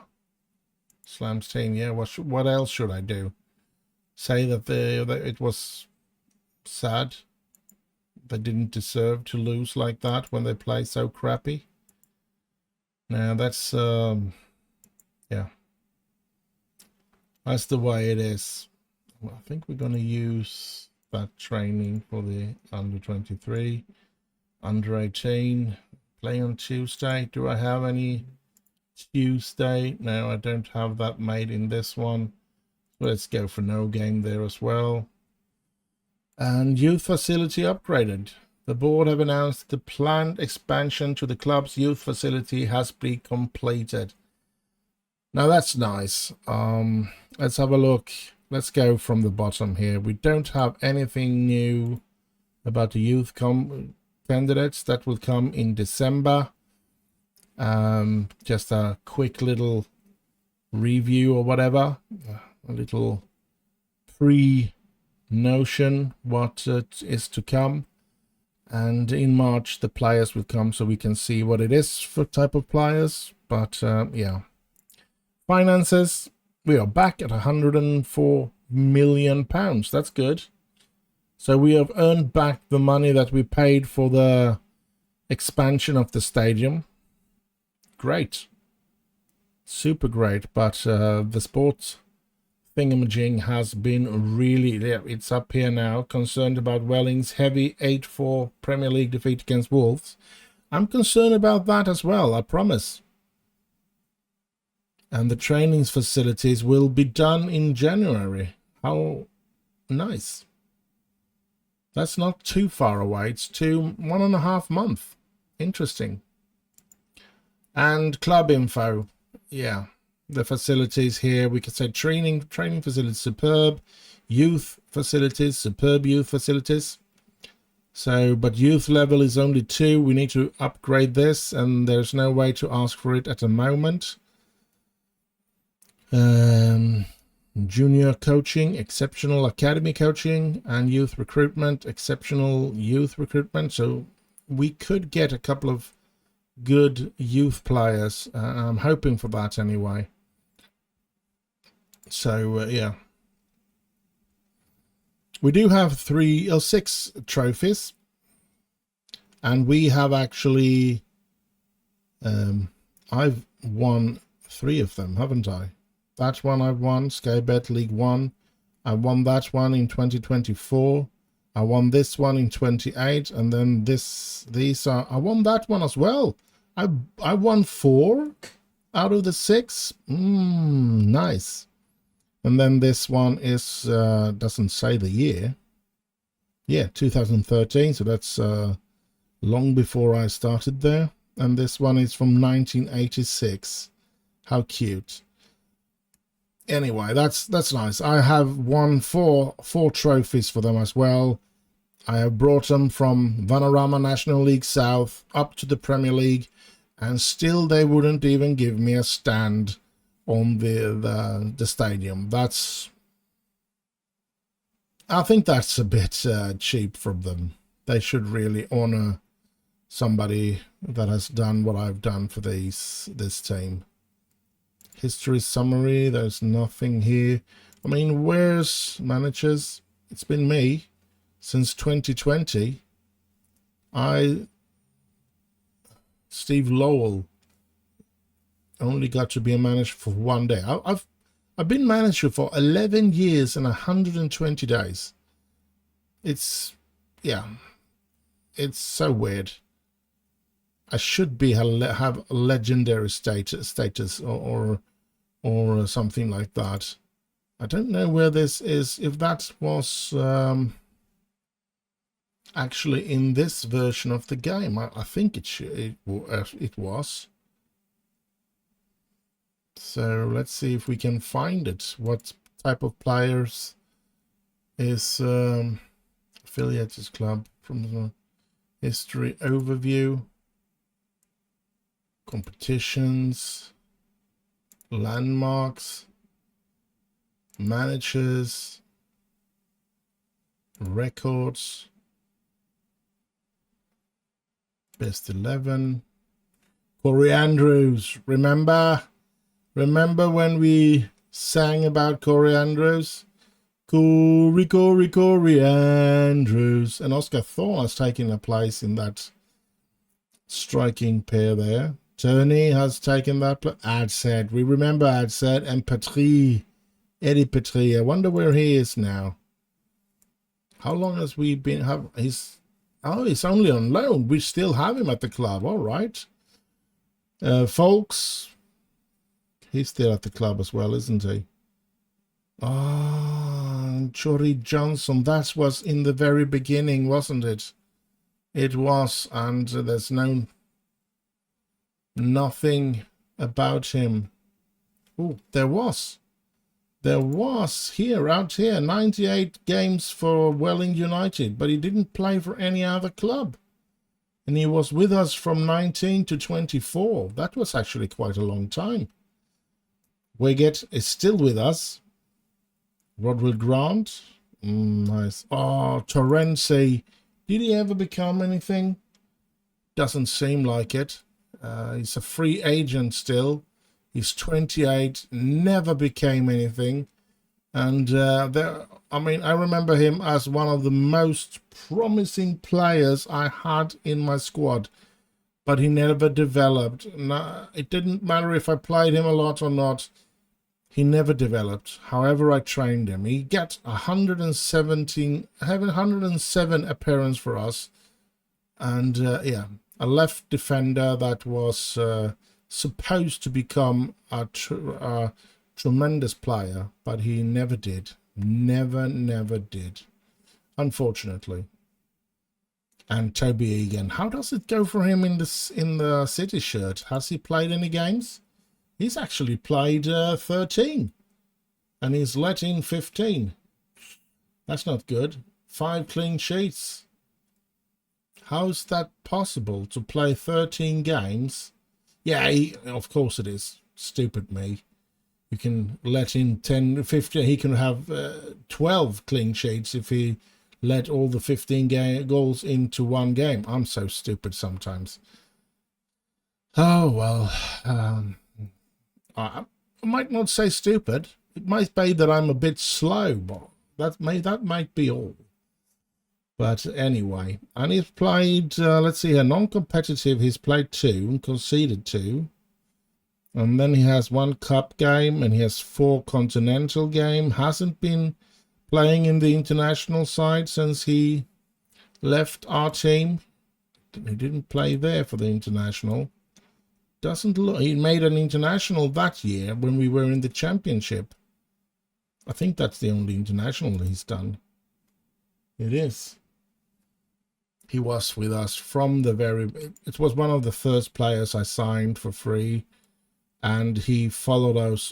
Slams team, yeah, what else should I do? Say that it was sad. They didn't deserve to lose like that when they play so crappy. Now, that's, yeah. That's the way it is. Well, I think we're going to use that training for the under 23, under 18, play on Tuesday. Do I have any Tuesday? No, I don't have that made in this one. Let's go for no game there as well. And youth facility upgraded. The board have announced the planned expansion to the club's youth facility has been completed. Now that's nice. Let's have a look. Let's go from the bottom here. We don't have anything new about the youth candidates. That will come in December. Just a quick little review or whatever. A little pre-notion what is to come. And in March the players will come so we can see what it is for type of players. But yeah. Finances, we are back at £104 million. That's good. So we have earned back the money that we paid for the expansion of the stadium. Great. Super great. But the sports thingamajig has been really, it's up here now. Concerned about Welling's heavy 8-4 Premier League defeat against Wolves. I'm concerned about that as well, I promise. And the training facilities will be done in January. How nice. That's not too far away. It's 1.5 months. Interesting. And club info. Yeah. The facilities here, we could say training facilities, superb. Youth facilities, superb youth facilities. So, but youth level is only 2. We need to upgrade this, and there's no way to ask for it at the moment. Junior coaching, exceptional academy coaching, and youth recruitment, exceptional youth recruitment. So we could get a couple of good youth players. I'm hoping for that anyway. So yeah, we do have 3 or 6 trophies, and we have actually I've won 3 of them, haven't I? That one I've won, Sky Bet League 1. I won that one in 2024. I won this one in 28, and then I won that one as well. I won 4 out of the 6. Nice. And then this one is doesn't say the year. Yeah, 2013. So that's long before I started there. And this one is from 1986. How cute. Anyway, that's nice. I have won 4 trophies for them as well. I have brought them from Vanarama National League South up to the Premier League, and still they wouldn't even give me a stand on the stadium. I think that's a bit cheap from them. They should really honor somebody that has done what I've done for this team. History summary, there's nothing here. I mean, where's managers? It's been me since 2020. Steve Lowell only got to be a manager for 1 day. I've been manager for 11 years and 120 days. It's so weird. I should have a legendary status or something like that. I don't know where this is. If that was actually in this version of the game, I think it was. So let's see if we can find it. What type of players is affiliated club from the history overview, competitions, landmarks, managers, records, best 11. Corey Andrews, remember when we sang about Corey Andrews? Corey Andrews. And Oscar Thorne has taken a place in that striking pair there. Tony has taken that place. Adset. We remember Adset and Eddie Petrie. I wonder where he is now. How long has we been? He's only on loan. We still have him at the club. All right. Folks, he's still at the club as well, isn't he? Oh, Jory Johnson. That was in the very beginning, wasn't it? It was, and there's nothing about him. Oh, there was. There was out here, 98 games for Welling United, but he didn't play for any other club. And he was with us from 19 to 24. That was actually quite a long time. Wiggett is still with us. Rodwell Grant. Nice. Oh, Torrente. Did he ever become anything? Doesn't seem like it. He's a free agent still. He's 28, never became anything. And I remember him as one of the most promising players I had in my squad, but he never developed. It didn't matter if I played him a lot or not. He never developed. However, I trained him. He got 107 appearance for us. And yeah, a left defender that was supposed to become a tremendous player, but he never did. Never did, unfortunately. And Toby Egan, how does it go for him in the City shirt? Has he played any games? He's actually played 13, and he's let in 15. That's not good. 5 clean sheets. How's that possible, to play 13 games? Yeah, of course it is. Stupid me. You can let in 10, 15. He can have 12 clean sheets if he let all the 15 goals into one game. I'm so stupid sometimes. Oh, well. I might not say stupid. It might be that I'm a bit slow, but that might be all. But anyway, and he's played, let's see here, non-competitive, he's played 2 and conceded 2. And then he has 1 cup game, and he has 4 continental game. Hasn't been playing in the international side since he left our team. He didn't play there for the international. Doesn't look, he made an international that year when we were in the championship. I think that's the only international he's done. It is. He was with us from the it was one of the first players I signed for free, and he followed us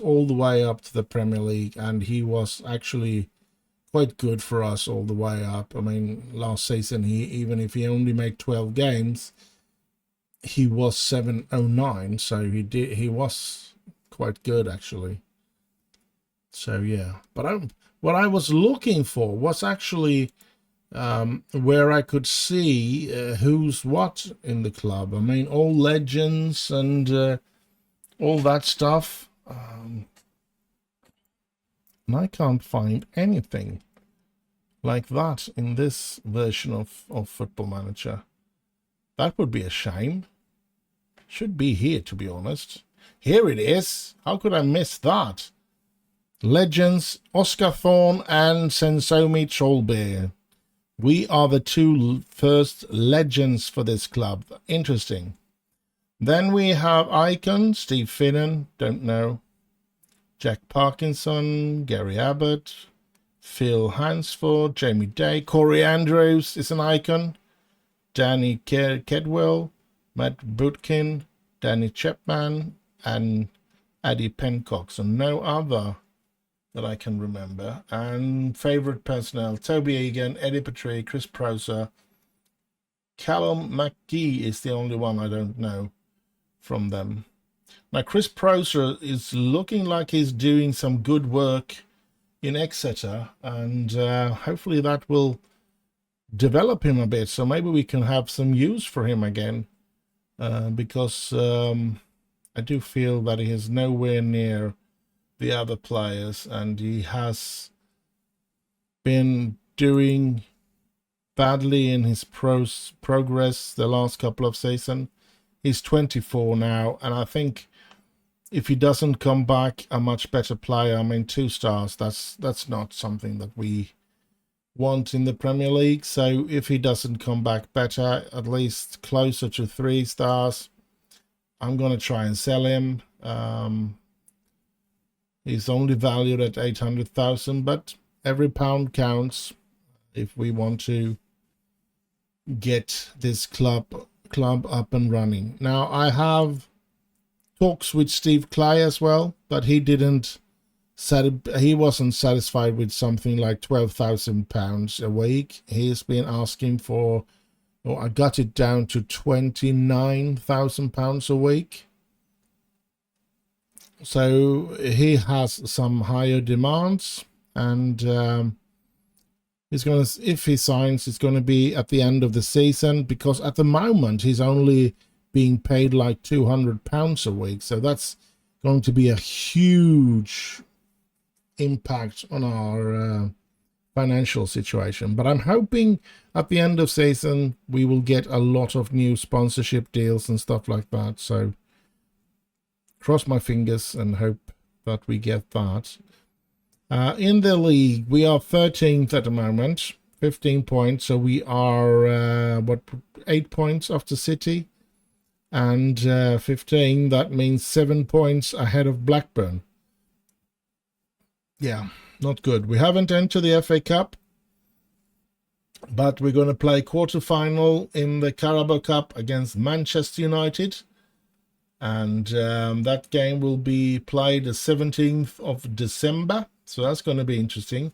all the way up to the Premier League, and he was actually quite good for us all the way up. I mean, last season, even if he only made 12 games, he was 709, so he was quite good actually. So yeah, but what I was looking for was actually where I could see who's what in the club. I mean, all legends and all that stuff. And I can't find anything like that in this version of Football Manager. That would be a shame. Should be here, to be honest. Here it is. How could I miss that? Legends, Oscar Thorne and Sensomi Trollbeer. We are the 2 first legends for this club. Interesting. Then we have Icon, Steve Finnan, don't know. Jack Parkinson, Gary Abbott, Phil Hansford, Jamie Day, Corey Andrews is an Icon. Danny Kedwell, Matt Butkin, Danny Chapman, and Eddie Pencock. So no other that I can remember. And favourite personnel, Toby Egan, Eddie Petrie, Chris Proser. Callum McGee is the only one I don't know from them. Now, Chris Proser is looking like he's doing some good work in Exeter, and hopefully that will develop him a bit, so maybe we can have some use for him again, because I do feel that he is nowhere near the other players, and he has been doing badly in his progress the last couple of seasons. He's 24 now, and I think if he doesn't come back a much better player, I mean, 2 stars, that's not something that we want in the Premier League. So if he doesn't come back better, at least closer to 3 stars, I'm going to try and sell him. He's only valued at 800,000, but every pound counts if we want to get this club up and running. Now, I have talks with Steve Clay as well, but he wasn't satisfied with something like £12,000 a week. He's been asking for, or I got it down to £29,000 a week. So he has some higher demands, and if he signs, it's going to be at the end of the season, because at the moment he's only being paid like £200 a week. So that's going to be a huge impact on our financial situation. But I'm hoping at the end of season we will get a lot of new sponsorship deals and stuff like that. So cross my fingers and hope that we get that. In the league, we are 13th at the moment, 15 points. So we are 8 points after City, and 15. That means 7 points ahead of Blackburn. Yeah, not good. We haven't entered the FA Cup, but we're going to play quarter-final in the Carabao Cup against Manchester United. And that game will be played the 17th of December. So that's going to be interesting.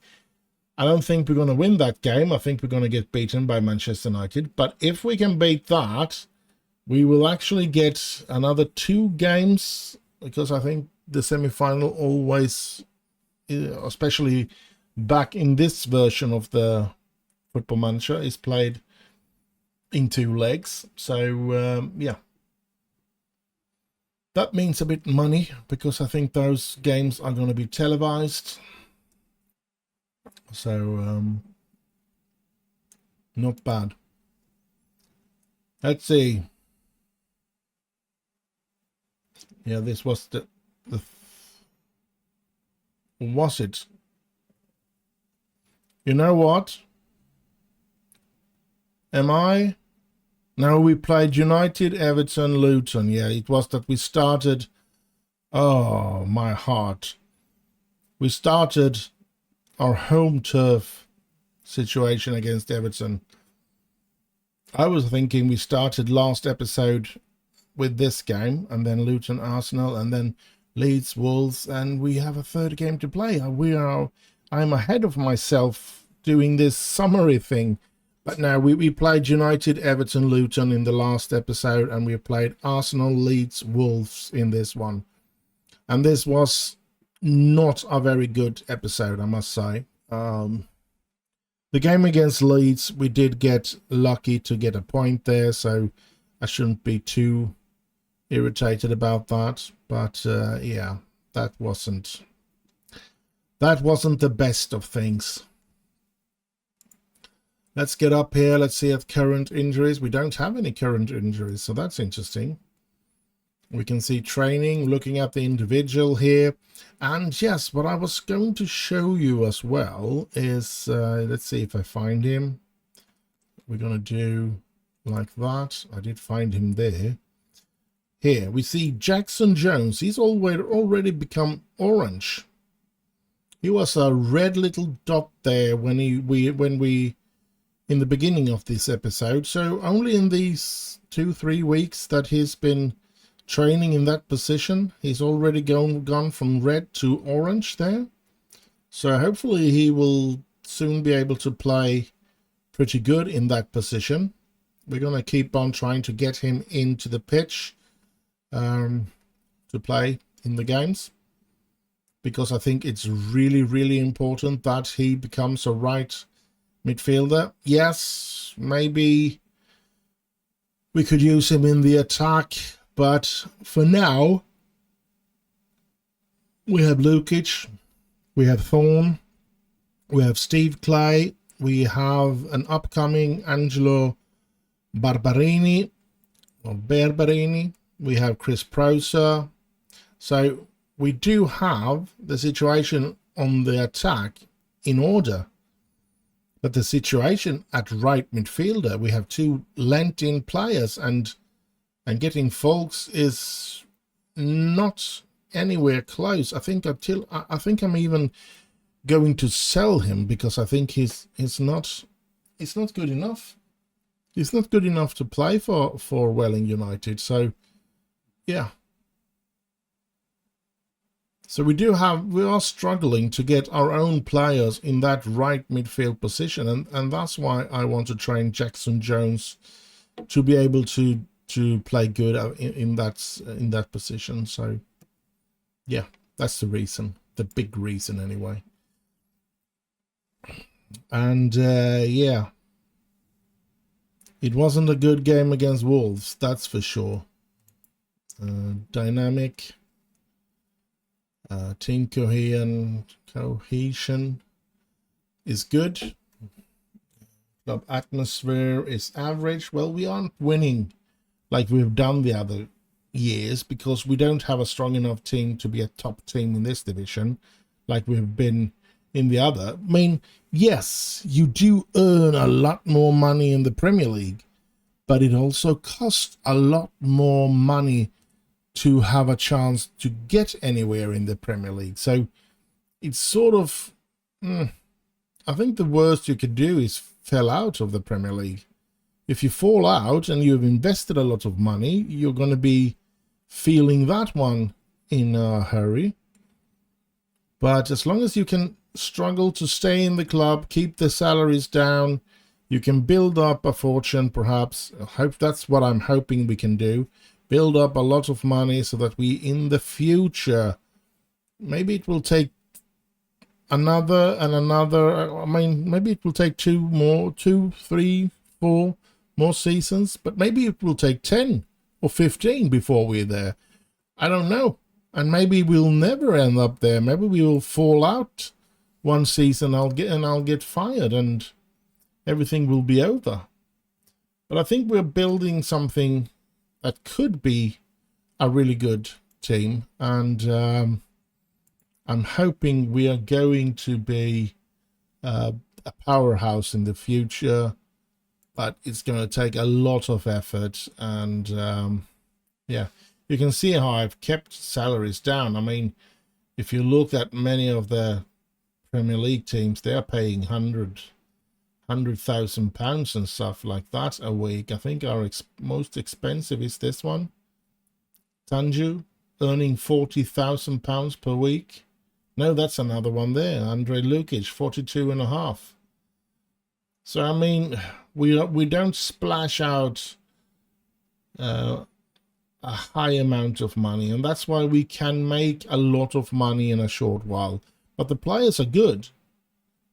I don't think we're going to win that game. I think we're going to get beaten by Manchester United. But if we can beat that, we will actually get another 2 games, because I think the semi-final always, especially back in this version of the Football Manager, is played in 2 legs. So, yeah. That means a bit money, because I think those games are going to be televised. So, not bad. Let's see. Yeah, this was was it? You know what? Am I? Now we played United, Everton, Luton. Yeah, it was that we started. Oh, my heart. We started our home turf situation against Everton. I was thinking we started last episode with this game, and then Luton, Arsenal, and then Leeds, Wolves, and we have a 3rd game to play. I'm ahead of myself doing this summary thing. But now we played United, Everton, Luton in the last episode, and we played Arsenal, Leeds, Wolves in this one. And this was not a very good episode, I must say. The game against Leeds, we did get lucky to get a point there, so I shouldn't be too irritated about that. But yeah, that wasn't the best of things. Let's get up here. Let's see at current injuries. We don't have any current injuries, so that's interesting. We can see training, looking at the individual here. And yes, what I was going to show you as well is, let's see if I find him. We're going to do like that. I did find him there. Here, we see Jackson Jones. He's already become orange. He was a red little dot there when we in the beginning of this episode. So only in these 2-3 weeks that he's been training in that position, he's already gone from red to orange there. So hopefully he will soon be able to play pretty good in that position. We're going to keep on trying to get him into the pitch to play in the games, because I think it's really, really important that he becomes a right midfielder. Yes, maybe we could use him in the attack, but for now we have Lukic, we have Thorne, we have Steve Clay, we have an upcoming Angelo Barberini, we have Chris Proser. So we do have the situation on the attack in order. But the situation at right midfielder, we have 2 lent-in players, and getting folks is not anywhere close. I think I think I'm even going to sell him because I think he's not good enough. He's not good enough to play for Welling United. So yeah. So we are struggling to get our own players in that right midfield position, and that's why I want to train Jackson Jones to be able to play good in that position. So yeah, that's the reason, the big reason anyway. And yeah, it wasn't a good game against Wolves, that's for sure. Dynamic, team cohesion is good. Club atmosphere is average. Well, we aren't winning like we've done the other years because we don't have a strong enough team to be a top team in this division like we've been in the other. I mean, yes, you do earn a lot more money in the Premier League, but it also costs a lot more money to have a chance to get anywhere in the Premier League. So it's sort of, I think the worst you could do is fell out of the Premier League. If you fall out and you've invested a lot of money, you're going to be feeling that one in a hurry. But as long as you can struggle to stay in the club, keep the salaries down, you can build up a fortune perhaps. I hope that's what I'm hoping we can do. Build up a lot of money so that we in the future, maybe it will take another and another, I mean, maybe it will take 2, 3, 4 more seasons, but maybe it will take 10 or 15 before we're there. I don't know. And maybe we'll never end up there. Maybe we will fall out one season, I'll get fired and everything will be over. But I think we're building something that could be a really good team, and I'm hoping we are going to be a powerhouse in the future, but it's going to take a lot of effort. And yeah, you can see how I've kept salaries down. I mean, if you look at many of the Premier League teams, they're paying £100,000 and stuff like that a week. I think our most expensive is this one, Tanju, earning £40,000 per week. No, that's another one there. Andre Lukic, 42.5. So I mean, we don't splash out a high amount of money, and that's why we can make a lot of money in a short while. But the players are good.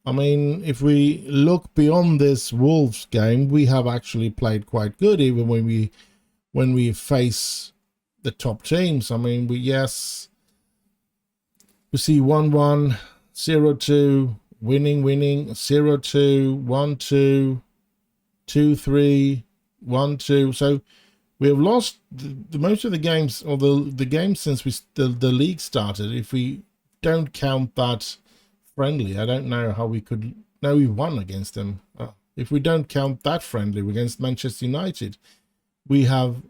I mean, if we look beyond this Wolves game, we have actually played quite good, even when we face the top teams. I mean, we see 1-1, 0-2, winning, 0-2, 1-2, 2-3, 1-2. So we have lost the most of the games, or the games since the league started. If we don't count that friendly, I don't know how we could. No, we won against them. If we don't count that friendly against Manchester United, the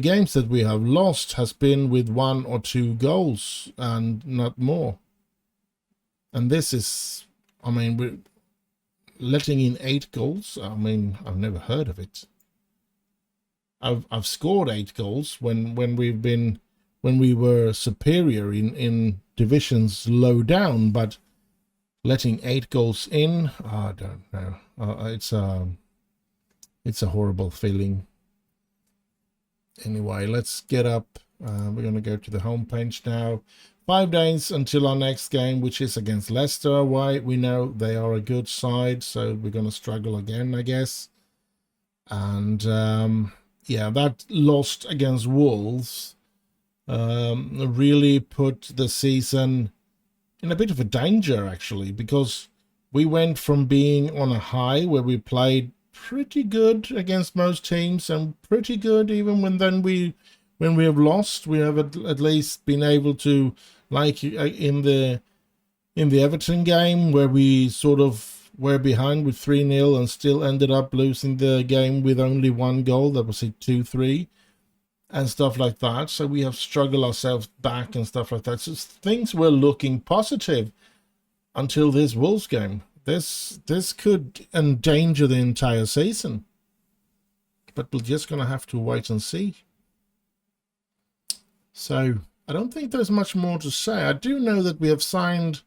games that we have lost has been with 1 or 2 goals and not more. And this is, I mean, we're letting in 8 goals. I mean, I've never heard of it. I've scored 8 goals when we were superior in divisions low down, but letting 8 goals in, I don't know. It's a horrible feeling. Anyway, let's get up. We're going to go to the homepage now. 5 days until our next game, which is against Leicester. Why? We know they are a good side, so we're going to struggle again, I guess. And yeah, that loss against Wolves really put the season in a bit of a danger, actually, because we went from being on a high where we played pretty good against most teams and pretty good even when we have lost. We have at least been able to, like in the Everton game where we sort of were behind with 3-0 and still ended up losing the game with only 1 goal. That was a 2-3. and stuff like that. So we have struggled ourselves back and stuff like that. So things were looking positive until this Wolves game. This could endanger the entire season. But we're just going to have to wait and see. So I don't think there's much more to say. I do know that we have signed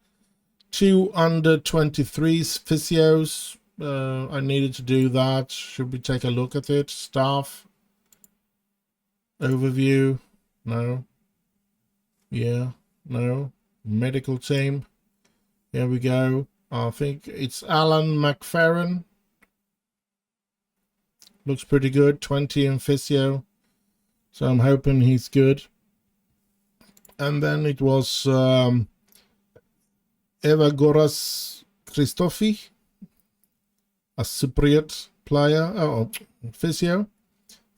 2 under-23s physios. I needed to do that. Should we take a look at it? Staff. Overview. No. Yeah. No. Medical team. Here we go. I think it's Alan McFerrin. Looks pretty good. 20 in physio. So I'm hoping he's good. And then it was Evagoras Christofi, a Cypriot player, physio,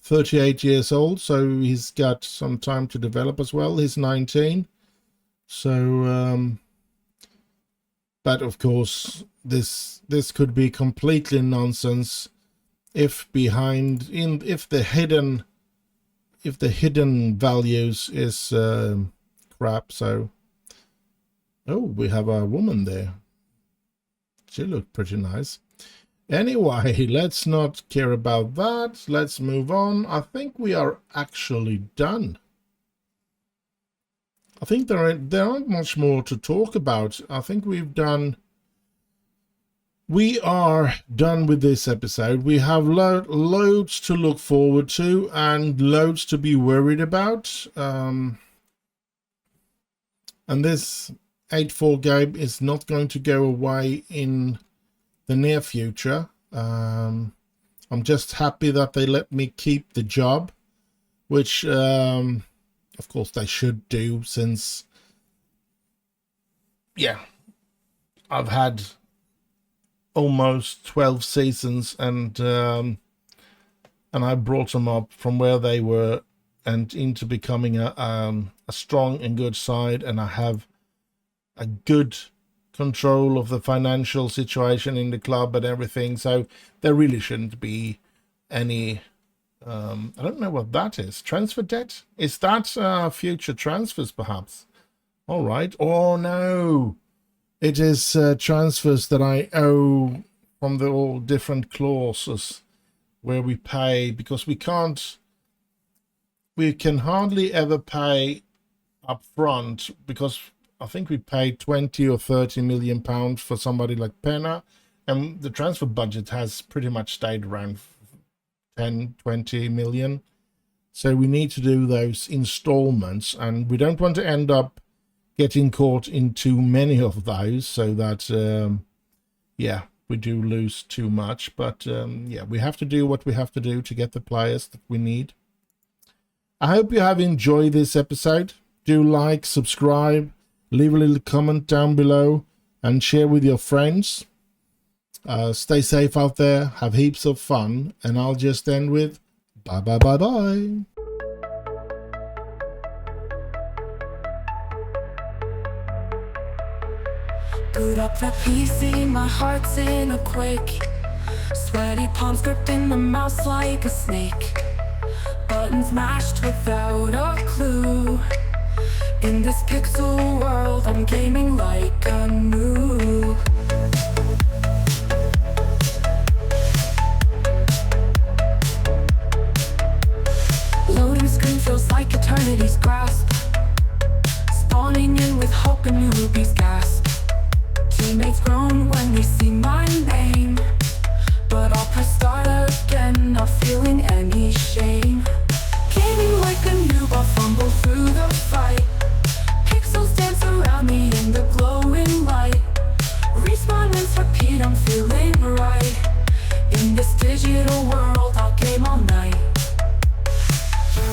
38 years old, so he's got some time to develop as well. He's 19. So, but of course, this could be completely nonsense if the hidden values is crap. So, oh, we have a woman there. She looked pretty nice. Anyway, let's not care about that. Let's move on. I think we are actually done. I think there aren't much more to talk about. I think we are done with this episode. We have loads to look forward to and loads to be worried about. And this 8-4 game is not going to go away in the near future. I'm just happy that they let me keep the job, which of course they should do, since I've had almost 12 seasons, and I brought them up from where they were and into becoming a strong and good side, and I have a good control of the financial situation in the club and everything. So there really shouldn't be any I don't know what that is. Transfer debt? Is that future transfers perhaps? All right. Oh no, it is transfers that I owe from the all different clauses where we pay, because we can hardly ever pay up front, because I think we paid 20 or 30 million pounds for somebody like Penna, and the transfer budget has pretty much stayed around 10, 20 million. So we need to do those installments, and we don't want to end up getting caught in too many of those, so that we do lose too much. But we have to do what we have to do to get the players that we need. I hope you have enjoyed this episode. Do like, subscribe, leave a little comment down below, and share with your friends. Stay safe out there, have heaps of fun, and I'll just end with bye bye bye bye. Boot up the PC, my heart's in a quake. Sweaty palms gripping the mouse like a snake. Buttons mashed without a clue. In this pixel world, I'm gaming like a noob. Loading screen feels like eternity's grasp. Spawning in with hope and newbies gasp. Teammates groan when they see my name, but I'll press start again, not feeling any shame. Gaming like a noob, I'll fumble through the fight. Pixels dance around me in the glowing light. Respawn, rinse, repeat, I'm feeling right. In this digital world, I'll game all night.